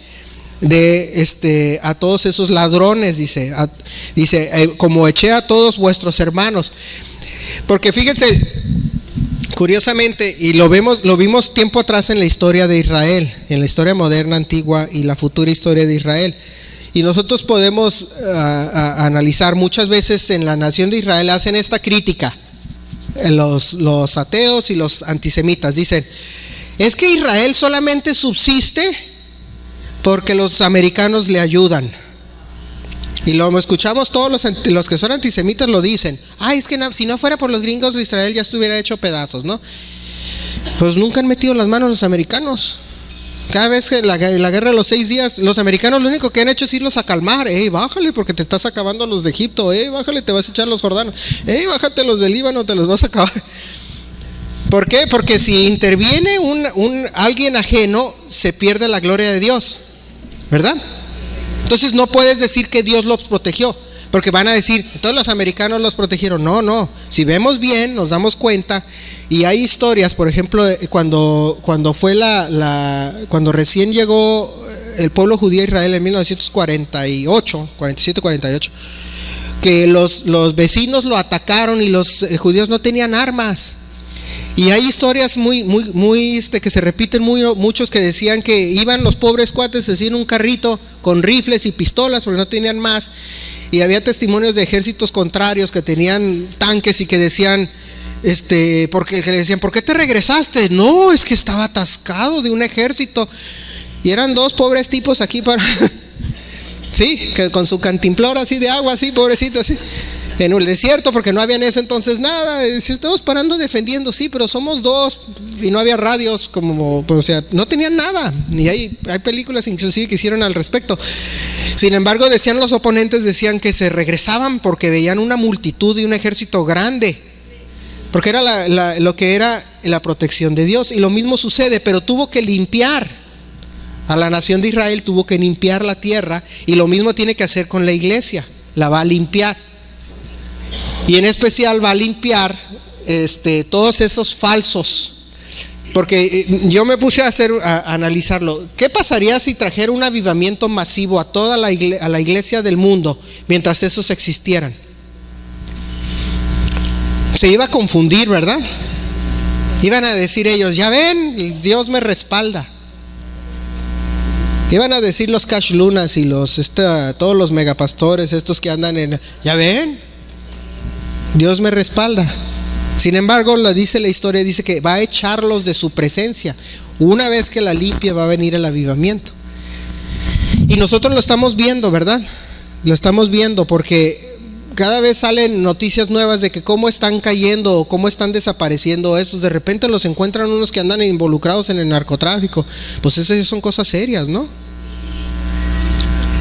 de a todos esos ladrones, dice, como eché a todos vuestros hermanos. Porque fíjense, curiosamente, y lo vimos tiempo atrás en la historia de Israel, en la historia moderna, antigua y la futura historia de Israel. Y nosotros podemos analizar muchas veces en la nación de Israel hacen esta crítica, los ateos y los antisemitas dicen, es que Israel solamente subsiste porque los americanos le ayudan. Y lo escuchamos todos los que son antisemitas lo dicen, es que si no fuera por los gringos de Israel ya estuviera hecho pedazos, ¿no? Pues nunca han metido las manos los americanos. Cada vez que la guerra de los 6 días, los americanos lo único que han hecho es irlos a calmar. Bájale porque te estás acabando a los de Egipto. Bájale, te vas a echar los jordanos. Bájate los del Líbano, te los vas a acabar. ¿Por qué? Porque si interviene alguien ajeno, se pierde la gloria de Dios, ¿verdad? Entonces no puedes decir que Dios los protegió, porque van a decir, todos los americanos los protegieron. No, si vemos bien, nos damos cuenta. Y hay historias, por ejemplo, cuando fue cuando recién llegó el pueblo judío a Israel en 47-48, que los vecinos lo atacaron y los judíos no tenían armas. Y hay historias muy que se repiten muchos que decían que iban los pobres cuates así en un carrito con rifles y pistolas porque no tenían más. Y había testimonios de ejércitos contrarios que tenían tanques y que decían, porque le decían, ¿por qué te regresaste? No, es que estaba atascado de un ejército. Y eran 2 pobres tipos aquí para sí, que con su cantimplora así de agua, así, pobrecito, así, en el desierto, porque no había en ese entonces nada. Si estamos parando defendiendo, sí, pero somos 2 y no había radios, o sea, no tenían nada. Y hay películas inclusive que hicieron al respecto. Sin embargo, los oponentes decían que se regresaban porque veían una multitud y un ejército grande, porque era lo que era la protección de Dios. Y lo mismo sucede, pero tuvo que limpiar a la nación de Israel, tuvo que limpiar la tierra, y lo mismo tiene que hacer con la iglesia, la va a limpiar. Y en especial va a limpiar todos esos falsos. Porque yo me puse a analizarlo. ¿Qué pasaría si trajera un avivamiento masivo a toda la iglesia del mundo mientras esos existieran? Se iba a confundir, ¿verdad? Iban a decir ellos, ya ven, Dios me respalda. Iban a decir los Cash Lunas y todos los megapastores, estos que andan ¿ya ven? Dios me respalda. Sin embargo, dice la historia, dice que va a echarlos de su presencia. Una vez que la limpie, va a venir el avivamiento. Y nosotros lo estamos viendo, ¿verdad? Lo estamos viendo porque cada vez salen noticias nuevas de que cómo están cayendo o cómo están desapareciendo estos. De repente los encuentran unos que andan involucrados en el narcotráfico. Pues esas son cosas serias, ¿no?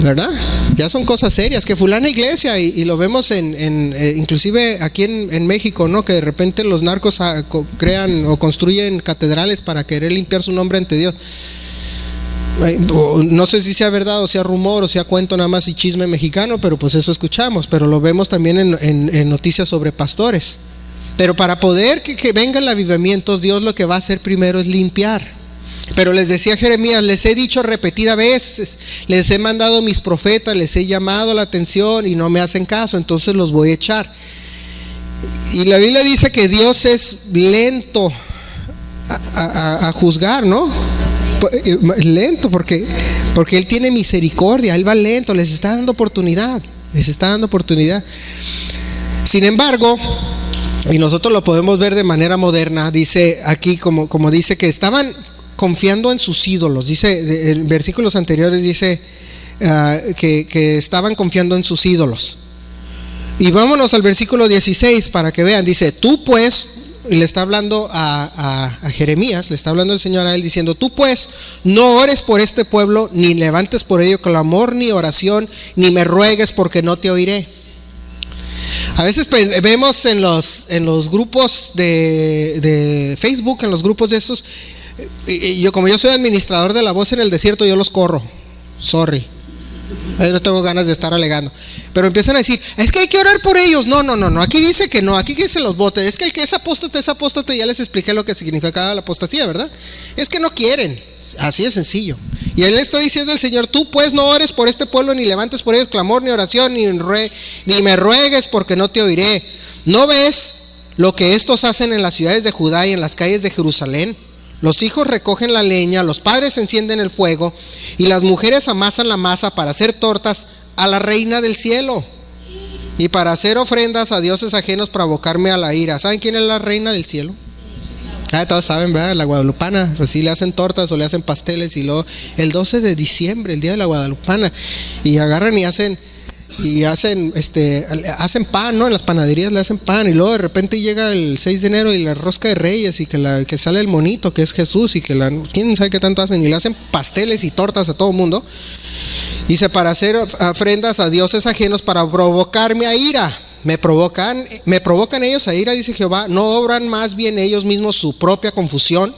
¿Verdad? Ya son cosas serias, que fulana iglesia, y lo vemos inclusive aquí en México, ¿no? Que de repente los narcos crean o construyen catedrales para querer limpiar su nombre ante Dios. No sé si sea verdad o sea rumor o sea cuento nada más y chisme mexicano, pero pues eso escuchamos. Pero lo vemos también en noticias sobre pastores. Pero para poder que venga el avivamiento, Dios lo que va a hacer primero es limpiar. Pero les decía Jeremías, les he dicho repetidas veces, les he mandado mis profetas, les he llamado la atención y no me hacen caso, entonces los voy a echar. Y la Biblia dice que Dios es lento a juzgar, ¿no? Lento porque Él tiene misericordia, Él va lento, les está dando oportunidad. Sin embargo, y nosotros lo podemos ver de manera moderna, dice aquí como dice que estaban confiando en sus ídolos. Dice en versículos anteriores, dice que estaban confiando en sus ídolos. Y vámonos al versículo 16 para que vean. Dice: tú pues, y le está hablando a Jeremías, le está hablando el Señor a él diciendo: tú pues no ores por este pueblo, ni levantes por ello clamor ni oración, ni me ruegues, porque no te oiré. A veces vemos en los grupos de Facebook, en los grupos de esos, y como yo soy administrador de La Voz en el Desierto, yo los corro. Sorry, no tengo ganas de estar alegando. Pero empiezan a decir: es que hay que orar por ellos. No, aquí dice que no, aquí que se los vote. Es que el que es apóstate, ya les expliqué lo que significaba la apostasía, ¿verdad? Es que no quieren, así de sencillo. Y él está diciendo el Señor: tú pues no ores por este pueblo, ni levantes por ellos clamor, ni oración, ni me ruegues, porque no te oiré. ¿No ves lo que estos hacen en las ciudades de Judá y en las calles de Jerusalén? Los hijos recogen la leña, los padres encienden el fuego, y las mujeres amasan la masa para hacer tortas a la reina del cielo y para hacer ofrendas a dioses ajenos para abocarme a la ira. ¿Saben quién es la reina del cielo? Todos saben, ¿verdad? La guadalupana. Pues sí, le hacen tortas o le hacen pasteles, y luego el 12 de diciembre, el día de la guadalupana, y agarran y hacen pan, ¿no? En las panaderías le hacen pan, y luego de repente llega el 6 de enero y la rosca de Reyes, y que sale el monito que es Jesús, y que quién sabe qué tanto hacen, y le hacen pasteles y tortas a todo mundo. Dice: para hacer ofrendas a dioses ajenos para provocarme a ira. Me provocan ellos a ira, dice Jehová. ¿No obran más bien ellos mismos su propia confusión?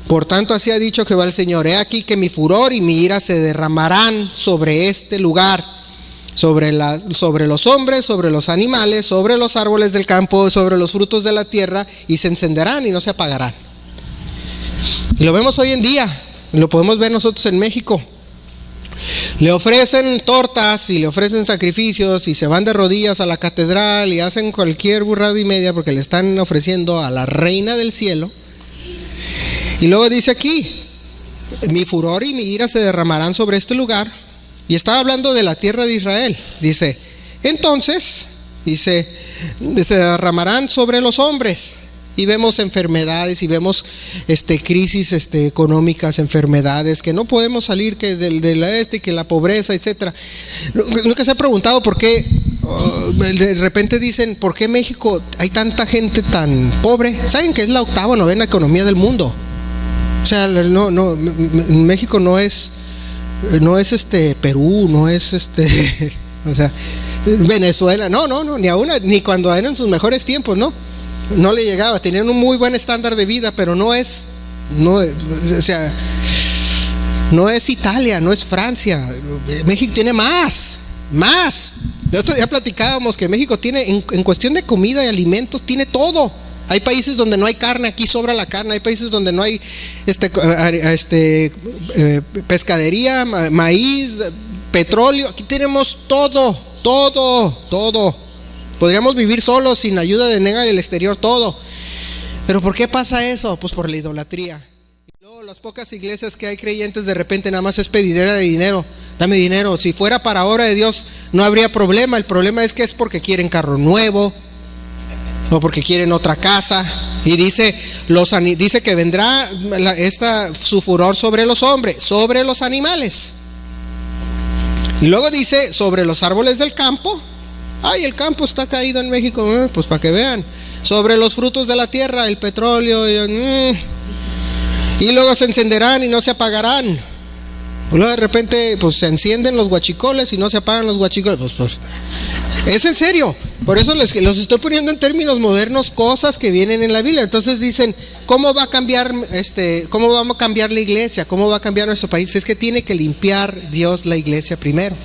Por tanto, así ha dicho Jehová el Señor: he aquí que mi furor y mi ira se derramarán sobre este lugar, sobre los hombres, sobre los animales, sobre los árboles del campo, sobre los frutos de la tierra, y se encenderán y no se apagarán. Y lo vemos hoy en día, lo podemos ver nosotros en México. Le ofrecen tortas y le ofrecen sacrificios, y se van de rodillas a la catedral y hacen cualquier burrada y media porque le están ofreciendo a la reina del cielo. Y luego dice aquí: mi furor y mi ira se derramarán sobre este lugar. Y estaba hablando de la tierra de Israel. Dice: entonces, se derramarán sobre los hombres. Y vemos enfermedades, y vemos crisis económicas, enfermedades, que no podemos salir que que la pobreza, etcétera. Nunca se ha preguntado por qué de repente dicen: ¿por qué México hay tanta gente tan pobre? ¿Saben que es la 8ª o 9ª economía del mundo? O sea, México no es Perú, no es o sea, Venezuela, no, ni cuando eran en sus mejores tiempos, no le llegaba. Tenían un muy buen estándar de vida, pero no es Italia, no es Francia. México tiene más. De otro día platicábamos que México tiene, en cuestión de comida y alimentos, tiene todo. Hay países donde no hay carne, aquí sobra la carne. Hay países donde no hay pescadería, maíz, petróleo. Aquí tenemos todo. Podríamos vivir solos sin ayuda de nada del exterior, todo. Pero ¿por qué pasa eso? Pues por la idolatría. Luego las pocas iglesias que hay creyentes, de repente nada más es pedidera de dinero. Dame dinero. Si fuera para obra de Dios no habría problema. El problema es que es porque quieren carro nuevo o porque quieren otra casa. Y dice que vendrá su furor sobre los hombres, sobre los animales. Y luego dice sobre los árboles del campo. Ay, el campo está caído en México, pues para que vean. Sobre los frutos de la tierra, el petróleo. Y luego se encenderán y no se apagarán. Luego de repente pues se encienden los guachicoles y no se apagan los guachicoles. Pues. Es en serio. Por eso los estoy poniendo en términos modernos cosas que vienen en la Biblia. Entonces dicen, ¿cómo va a cambiar cómo vamos a cambiar la iglesia? ¿Cómo va a cambiar nuestro país? Es que tiene que limpiar Dios la iglesia primero.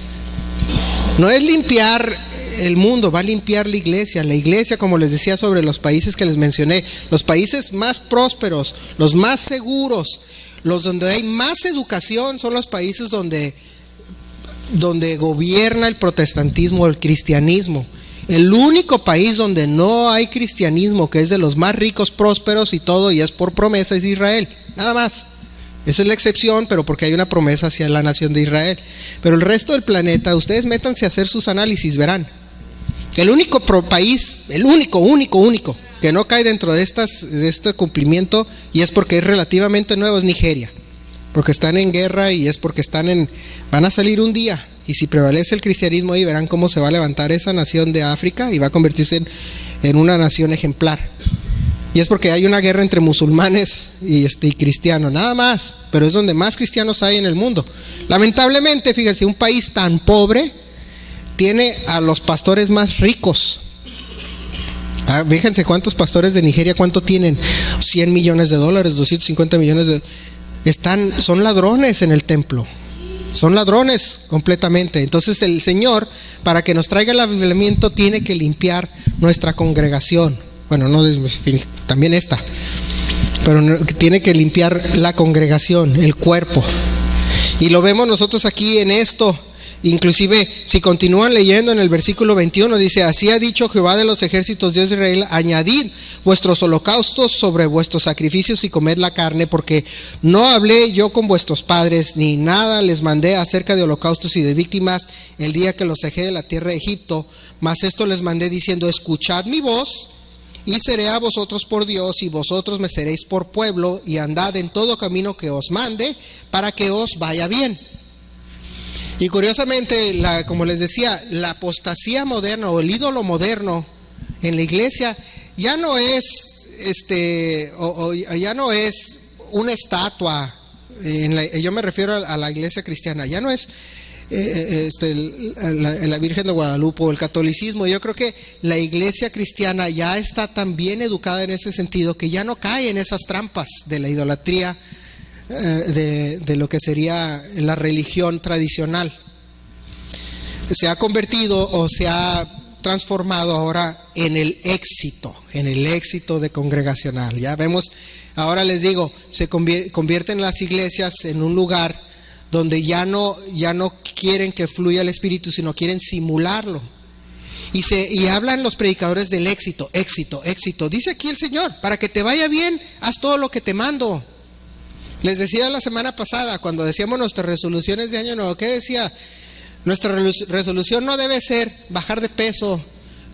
No es limpiar el mundo, va a limpiar la iglesia. La iglesia, como les decía sobre los países que les mencioné, los países más prósperos, los más seguros, los donde hay más educación, son los países donde gobierna el protestantismo o el cristianismo. El único país donde no hay cristianismo, que es de los más ricos, prósperos y todo, y es por promesa, es Israel, nada más. Esa es la excepción, pero porque hay una promesa hacia la nación de Israel. Pero el resto del planeta, ustedes métanse a hacer sus análisis, verán. El único país, el único que no cae dentro de este cumplimiento, y es porque es relativamente nuevo, es Nigeria. Porque están en guerra y es porque van a salir un día. Y si prevalece el cristianismo ahí, verán cómo se va a levantar esa nación de África y va a convertirse en una nación ejemplar. Y es porque hay una guerra entre musulmanes y cristianos, nada más. Pero es donde más cristianos hay en el mundo. Lamentablemente, fíjense, un país tan pobre tiene a los pastores más ricos. Fíjense cuántos pastores de Nigeria, cuánto tienen, $100 millones, $250 millones. Son ladrones en el templo. Son ladrones completamente. Entonces el Señor, para que nos traiga el avivamiento, tiene que limpiar nuestra congregación. Bueno, no también esta, pero tiene que limpiar la congregación, el cuerpo. Y lo vemos nosotros aquí en esto. Inclusive si continúan leyendo en el versículo 21, dice: así ha dicho Jehová de los ejércitos, Dios de Israel, añadid vuestros holocaustos sobre vuestros sacrificios y comed la carne, porque no hablé yo con vuestros padres, ni nada les mandé acerca de holocaustos y de víctimas el día que los saqué de la tierra de Egipto, mas esto les mandé diciendo: escuchad mi voz, y seré a vosotros por Dios, y vosotros me seréis por pueblo, y andad en todo camino que os mande, para que os vaya bien. Y curiosamente, como les decía, la apostasía moderna o el ídolo moderno en la iglesia ya no es ya no es una estatua. Yo me refiero a la iglesia cristiana. Ya no es la Virgen de Guadalupe o el catolicismo. Yo creo que la iglesia cristiana ya está tan bien educada en ese sentido que ya no cae en esas trampas de la idolatría, de lo que sería la religión tradicional. Se ha convertido o se ha transformado ahora en el éxito de congregacional. Ya vemos, ahora les digo, se convierten las iglesias en un lugar donde ya no quieren que fluya el Espíritu, sino quieren simularlo. Y hablan los predicadores del éxito. Dice aquí el Señor: para que te vaya bien, haz todo lo que te mando. Les decía la semana pasada, cuando decíamos nuestras resoluciones de año nuevo, ¿qué decía? Nuestra resolución no debe ser bajar de peso,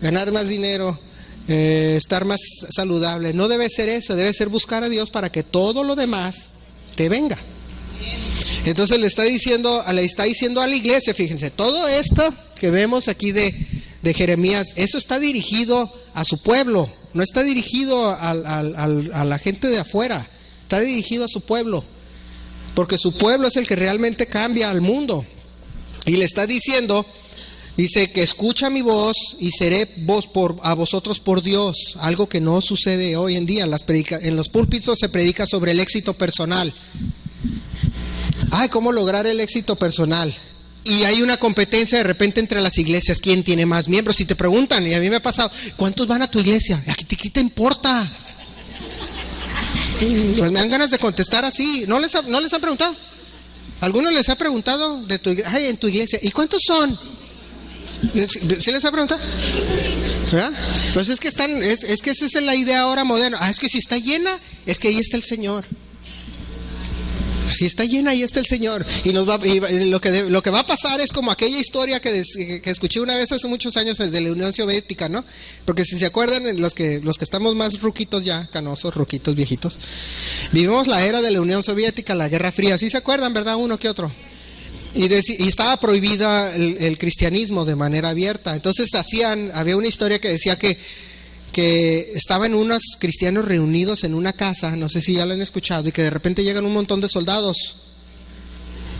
ganar más dinero, estar más saludable. No debe ser eso, debe ser buscar a Dios para que todo lo demás te venga. Entonces le está diciendo a la iglesia, fíjense, todo esto que vemos aquí de Jeremías, eso está dirigido a su pueblo, no está dirigido a la gente de afuera. Está dirigido a su pueblo, porque su pueblo es el que realmente cambia al mundo. Y le está diciendo, dice que escucha mi voz y seré a vosotros por Dios. Algo que no sucede hoy en día. En los púlpitos se predica sobre el éxito personal. ¿Cómo lograr el éxito personal? Y hay una competencia de repente entre las iglesias. ¿Quién tiene más miembros? Si te preguntan, y a mí me ha pasado, ¿cuántos van a tu iglesia? ¿Qué te importa? Pues me dan ganas de contestar así. ¿No les han preguntado? ¿Alguno les ha preguntado de en tu iglesia? ¿Y cuántos son? ¿Sí les ha preguntado? ¿Verdad? Pues es que esa es la idea ahora moderna. Es que si está llena, es que ahí está el Señor. si está llena, ahí está el Señor. Y lo que va a pasar es como aquella historia que escuché una vez hace muchos años, el de la Unión Soviética, ¿no? Porque si se acuerdan, los que estamos más ruquitos ya, canosos, ruquitos, viejitos, vivimos la era de la Unión Soviética, la Guerra Fría. ¿Sí se acuerdan, verdad? Uno que otro. Y estaba prohibida el cristianismo de manera abierta. Entonces había una historia que decía que estaban unos cristianos reunidos en una casa, no sé si ya lo han escuchado, y que de repente llegan un montón de soldados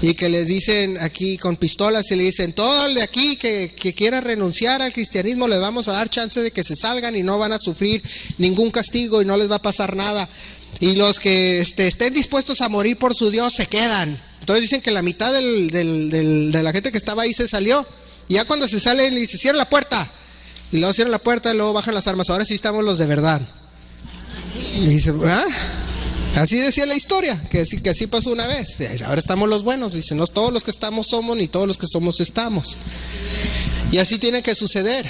y que les dicen aquí con pistolas, y le dicen: todo el de aquí que quiera renunciar al cristianismo, le vamos a dar chance de que se salgan y no van a sufrir ningún castigo y no les va a pasar nada, y los que estén dispuestos a morir por su Dios se quedan. Entonces dicen que la mitad de la gente que estaba ahí se salió, y ya cuando se sale le dice: cierra la puerta. Y luego cierran la puerta y luego bajan las armas. Ahora sí estamos los de verdad. Y dice: ¿ah? Así decía la historia, que así pasó una vez. Ahora estamos los buenos. Dice: no todos los que estamos somos, ni todos los que somos estamos. Y así tiene que suceder.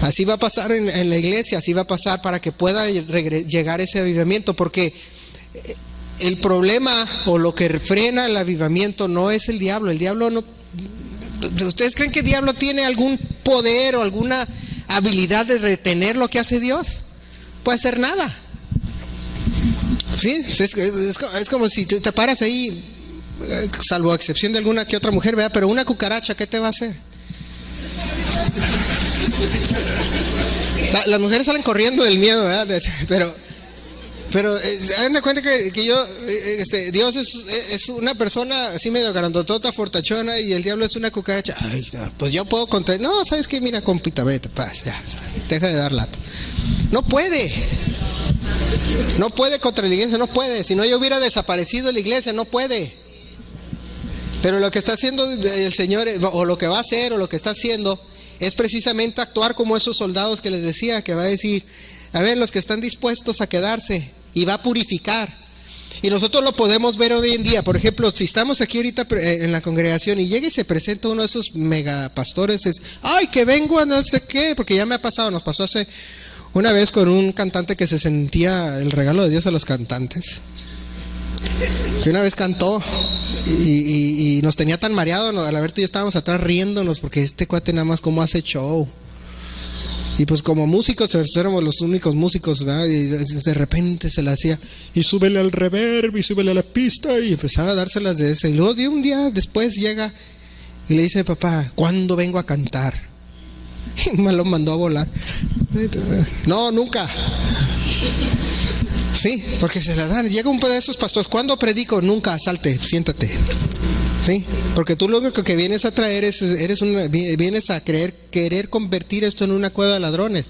Así va a pasar en la iglesia. Así va a pasar para que pueda llegar ese avivamiento. Porque el problema o lo que frena el avivamiento no es el diablo. El diablo no... ¿Ustedes creen que el diablo tiene algún poder o alguna habilidad de retener lo que hace Dios? Puede hacer nada. Sí, es como si te paras ahí, salvo excepción de alguna que otra mujer, ¿verdad? Pero una cucaracha, ¿qué te va a hacer? Las mujeres salen corriendo del miedo, ¿verdad? Pero hagan de cuenta que yo, Dios es una persona así medio grandotota, fortachona, y el diablo es una cucaracha. Ay, no, pues yo puedo contra... No, ¿sabes qué? Mira, compita, vete, paz, ya, deja de dar lata. No puede contra la iglesia, no puede. Si no, yo hubiera desaparecido la iglesia, no puede. Pero lo que está haciendo el Señor, o lo que va a hacer, o lo que está haciendo, es precisamente actuar como esos soldados que les decía, que va a decir: a ver, los que están dispuestos a quedarse, y va a purificar. Y nosotros lo podemos ver hoy en día. Por ejemplo, si estamos aquí ahorita en la congregación y llega y se presenta uno de esos megapastores, es: ay, que vengo a no sé qué, porque ya me ha pasado, nos pasó hace una vez con un cantante que se sentía el regalo de Dios a los cantantes, que una vez cantó y nos tenía tan mareados, Alberto y yo estábamos atrás riéndonos, porque este cuate nada más como hace show. Y pues como músicos, éramos los únicos músicos, ¿verdad? Y de repente se la hacía: y súbele al reverb, y súbele a la pista, y empezaba a dárselas de ese. Y luego de un día después llega y le dice: papá, ¿cuándo vengo a cantar? Y me lo mandó a volar. No, nunca. Sí, porque se la dan. Llega un de esos pastores: ¿cuándo predico? Nunca, salte, siéntate. Sí, porque tú lo único que vienes a traer vienes a querer convertir esto en una cueva de ladrones.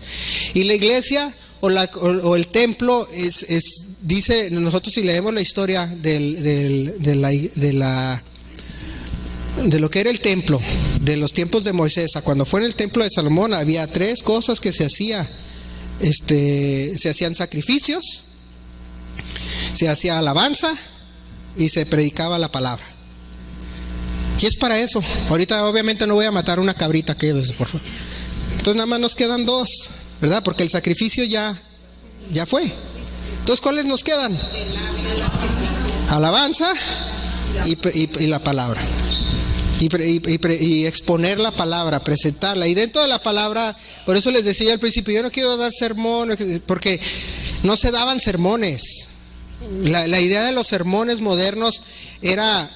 Y la iglesia o el templo dice, nosotros si leemos la historia de lo que era el templo, de los tiempos de Moisés a cuando fue en el templo de Salomón, había 3 cosas que se hacía. Se hacían sacrificios, se hacía alabanza y se predicaba la palabra. ¿Qué es para eso? Ahorita obviamente no voy a matar una cabrita, que por favor. Entonces nada más nos quedan 2, ¿verdad? Porque el sacrificio ya fue. Entonces, ¿cuáles nos quedan? Alabanza y la palabra. Y exponer la palabra, presentarla. Y dentro de la palabra, por eso les decía al principio, yo no quiero dar sermones, porque no se daban sermones. La idea de los sermones modernos era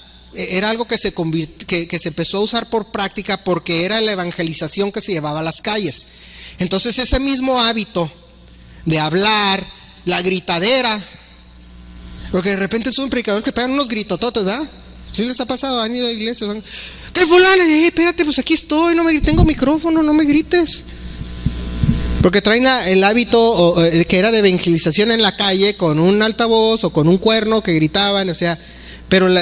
algo que se empezó a usar por práctica, porque era la evangelización que se llevaba a las calles. Entonces ese mismo hábito de hablar, la gritadera, porque de repente son predicadores que pegan unos gritototes, ¿verdad? ¿Sí les ha pasado? Han ido a la iglesia, ¿qué fulano? Espérate, pues aquí estoy, tengo micrófono, no me grites. Porque traen el hábito que era de evangelización en la calle, con un altavoz o con un cuerno que gritaban, o sea,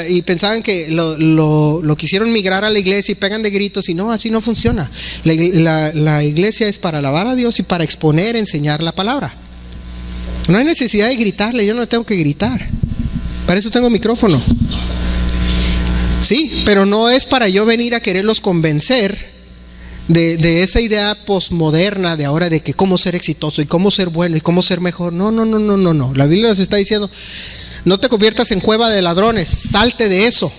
y pensaban que lo quisieron migrar a la iglesia y pegan de gritos, y no, así no funciona. La iglesia es para alabar a Dios y para exponer, enseñar la palabra. No hay necesidad de gritarle, yo no le tengo que gritar, para eso tengo micrófono. Sí, pero no es para yo venir a quererlos convencer de esa idea posmoderna de ahora de que cómo ser exitoso y cómo ser bueno y cómo ser mejor. No. La Biblia nos está diciendo, no te conviertas en cueva de ladrones, salte de eso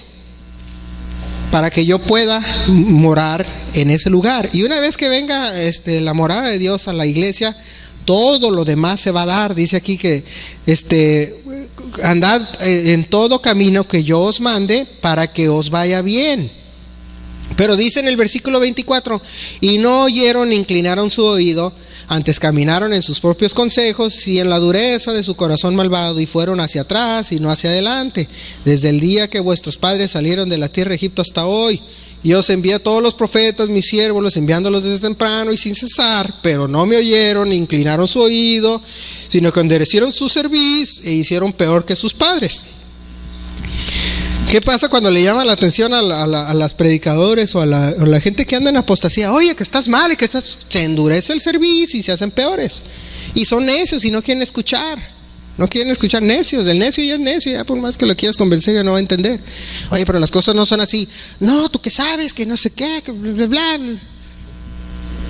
para que yo pueda morar en ese lugar. Y una vez que venga la morada de Dios a la iglesia, todo lo demás se va a dar. Dice aquí que andad en todo camino que yo os mande para que os vaya bien. Pero dice en el versículo 24, y no oyeron ni inclinaron su oído, antes caminaron en sus propios consejos y en la dureza de su corazón malvado, y fueron hacia atrás y no hacia adelante, desde el día que vuestros padres salieron de la tierra de Egipto hasta hoy. Y os envié a todos los profetas, mis siervos, los enviándolos desde temprano y sin cesar, pero no me oyeron ni inclinaron su oído, sino que endurecieron su cerviz e hicieron peor que sus padres. ¿Qué pasa cuando le llama la atención a las predicadores o a la gente que anda en apostasía? Oye, que estás mal y que se endurece el cerviz y se hacen peores. Y son necios y no quieren escuchar. No quieren escuchar, necios. El necio ya es necio, ya por más que lo quieras convencer ya no va a entender. Oye, pero las cosas no son así. No, tú que sabes, que no sé qué, que bla, bla, bla.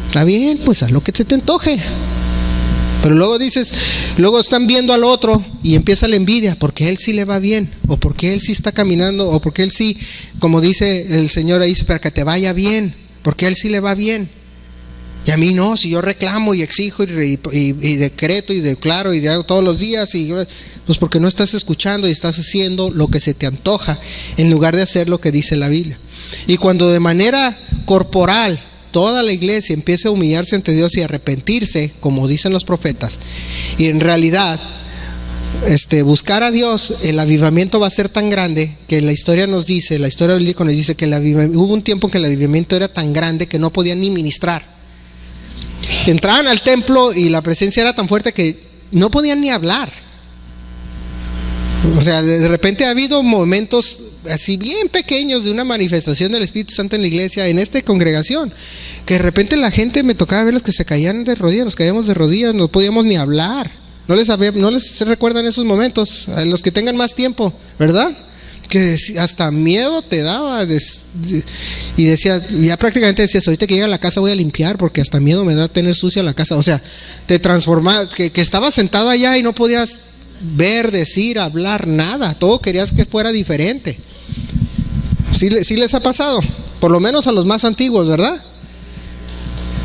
Está bien, pues haz lo que se te antoje. Pero luego están viendo al otro y empieza la envidia, porque él sí le va bien, o porque él sí está caminando, o porque él sí, como dice el Señor ahí, para que te vaya bien, porque él sí le va bien. Y a mí no, si yo reclamo y exijo y decreto y declaro y hago todos los días, pues porque no estás escuchando y estás haciendo lo que se te antoja en lugar de hacer lo que dice la Biblia. Y cuando de manera corporal toda la iglesia empieza a humillarse ante Dios y arrepentirse, como dicen los profetas, y en realidad buscar a Dios, el avivamiento va a ser tan grande que la historia bíblica nos dice que hubo un tiempo en que el avivamiento era tan grande que no podían ni ministrar. Entraban al templo y la presencia era tan fuerte que no podían ni hablar. O sea, de repente ha habido momentos así bien pequeños de una manifestación del Espíritu Santo en la iglesia, en esta congregación, que de repente la gente me tocaba ver los que se caían de rodillas, nos caíamos de rodillas, no podíamos ni hablar. No les recuerdan esos momentos, a los que tengan más tiempo, ¿verdad? Que hasta miedo te daba y decías, ya prácticamente decías, ahorita que llegue a la casa voy a limpiar porque hasta miedo me da tener sucia la casa. O sea, te transformabas, que estabas sentado allá y no podías ver, decir, hablar, nada, todo querías que fuera diferente. Sí les ha pasado, por lo menos a los más antiguos, ¿verdad?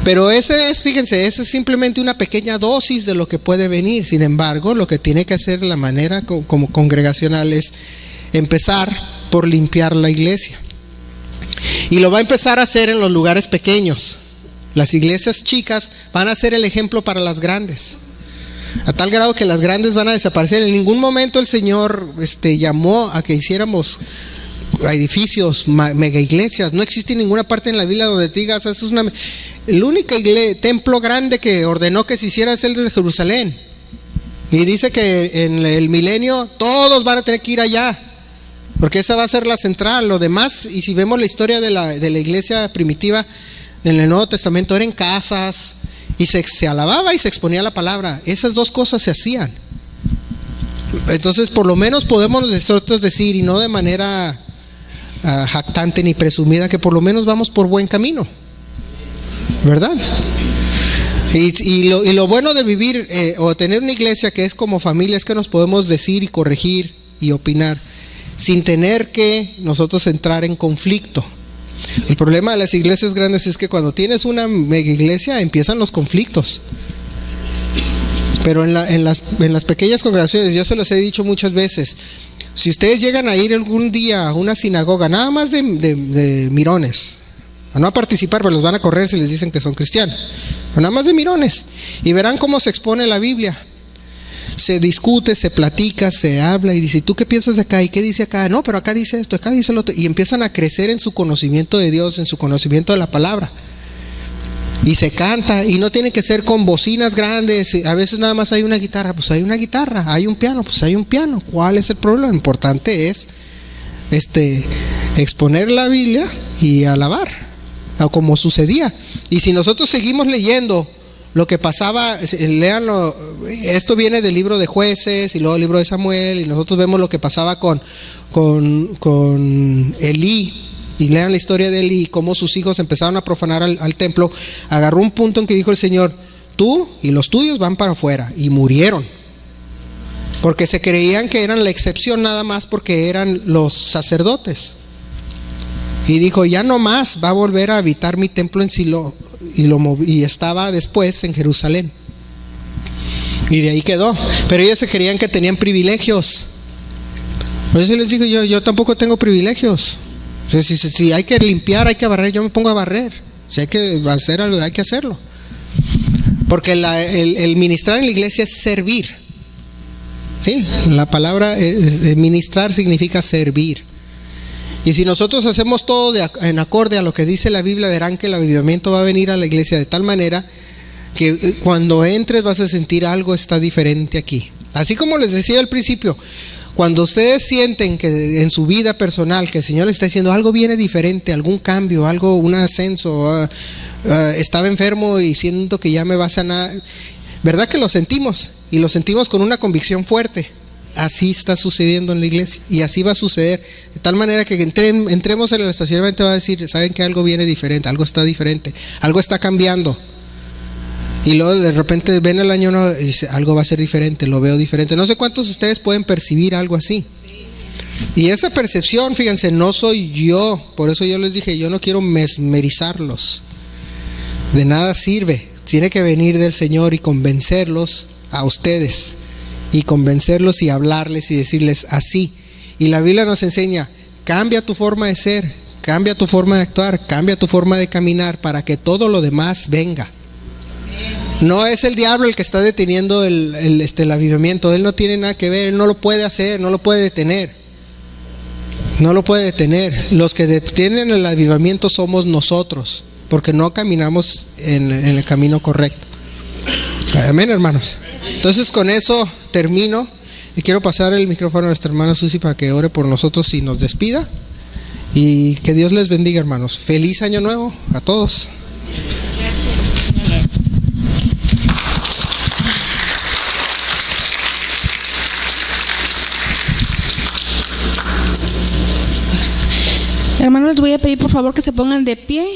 Pero fíjense, ese es simplemente una pequeña dosis de lo que puede venir. Sin embargo, lo que tiene que hacer la manera como congregacional es empezar por limpiar la iglesia. Y lo va a empezar a hacer en los lugares pequeños. Las iglesias chicas van a ser el ejemplo para las grandes, a tal grado que las grandes van a desaparecer. En ningún momento el Señor llamó a que hiciéramos edificios, mega iglesias. No existe ninguna parte en la Biblia donde te digas, eso es el único templo grande que ordenó que se hiciera es el de Jerusalén. Y dice que en el milenio todos van a tener que ir allá, porque esa va a ser la central. Lo demás, y si vemos la historia de la iglesia primitiva en el Nuevo Testamento, eran casas y se alababa y se exponía la palabra. Esas dos cosas se hacían. Entonces por lo menos podemos nosotros decir, y no de manera jactante ni presumida, que por lo menos vamos por buen camino, ¿verdad? Y lo bueno de vivir o tener una iglesia que es como familia es que nos podemos decir y corregir y opinar sin tener que nosotros entrar en conflicto. El problema de las iglesias grandes es que cuando tienes una mega iglesia empiezan los conflictos. Pero en las pequeñas congregaciones, yo se los he dicho muchas veces, si ustedes llegan a ir algún día a una sinagoga, nada más de mirones, a no participar, pues los van a correr si les dicen que son cristianos, pero nada más de mirones, y verán cómo se expone la Biblia. Se discute, se platica, se habla y dice, ¿tú qué piensas de acá? ¿Y qué dice acá? No, pero acá dice esto, acá dice lo otro. Y empiezan a crecer en su conocimiento de Dios, en su conocimiento de la palabra. Y se canta, y no tiene que ser con bocinas grandes. A veces nada más hay una guitarra, pues hay una guitarra. Hay un piano, pues hay un piano. ¿Cuál es el problema? Lo importante es exponer la Biblia y alabar, como sucedía. Y si nosotros seguimos leyendo lo que pasaba, léanlo, esto viene del libro de Jueces y luego el libro de Samuel, y nosotros vemos lo que pasaba con Elí y lean la historia de él y cómo sus hijos empezaron a profanar al templo, agarró un punto en que dijo el Señor: tú y los tuyos van para afuera, y murieron, porque se creían que eran la excepción nada más porque eran los sacerdotes. Y dijo: ya no más va a volver a habitar mi templo en Silo, y estaba después en Jerusalén, y de ahí quedó. Pero ellos se creían que tenían privilegios. Por eso les digo, yo tampoco tengo privilegios. O sea, si hay que limpiar, hay que barrer, yo me pongo a barrer. Si hay que hacer algo, hay que hacerlo. Porque el ministrar en la iglesia es servir. Sí, la palabra ministrar significa servir. Y si nosotros hacemos todo en acorde a lo que dice la Biblia, verán que el avivamiento va a venir a la iglesia de tal manera que cuando entres vas a sentir algo está diferente aquí. Así como les decía al principio, cuando ustedes sienten que en su vida personal que el Señor les está diciendo algo viene diferente, algún cambio, un ascenso, estaba enfermo y siento que ya me va a sanar, ¿verdad que lo sentimos? Y lo sentimos con una convicción fuerte. Así está sucediendo en la iglesia y así va a suceder, de tal manera que entremos en el estacionamiento, va a decir: saben que algo viene diferente, algo está diferente, algo está cambiando. Y luego de repente ven el año nuevo y dice: algo va a ser diferente, lo veo diferente. No sé cuántos de ustedes pueden percibir algo así. Y esa percepción, fíjense, no soy yo. Por eso yo les dije, yo no quiero mesmerizarlos. De nada sirve. Tiene que venir del Señor y convencerlos a ustedes, y convencerlos y hablarles y decirles así. Y la Biblia nos enseña: cambia tu forma de ser, cambia tu forma de actuar, cambia tu forma de caminar, para que todo lo demás venga. No es el diablo el que está deteniendo el avivamiento. Él no tiene nada que ver, él no lo puede hacer, no lo puede detener. No lo puede detener. Los que detienen el avivamiento somos nosotros, porque no caminamos en el camino correcto. Amén, hermanos. Entonces con eso termino y quiero pasar el micrófono a nuestra hermana Susi para que ore por nosotros y nos despida. Y que Dios les bendiga, hermanos. Feliz año nuevo a todos. Hermanos, les voy a pedir por favor que se pongan de pie.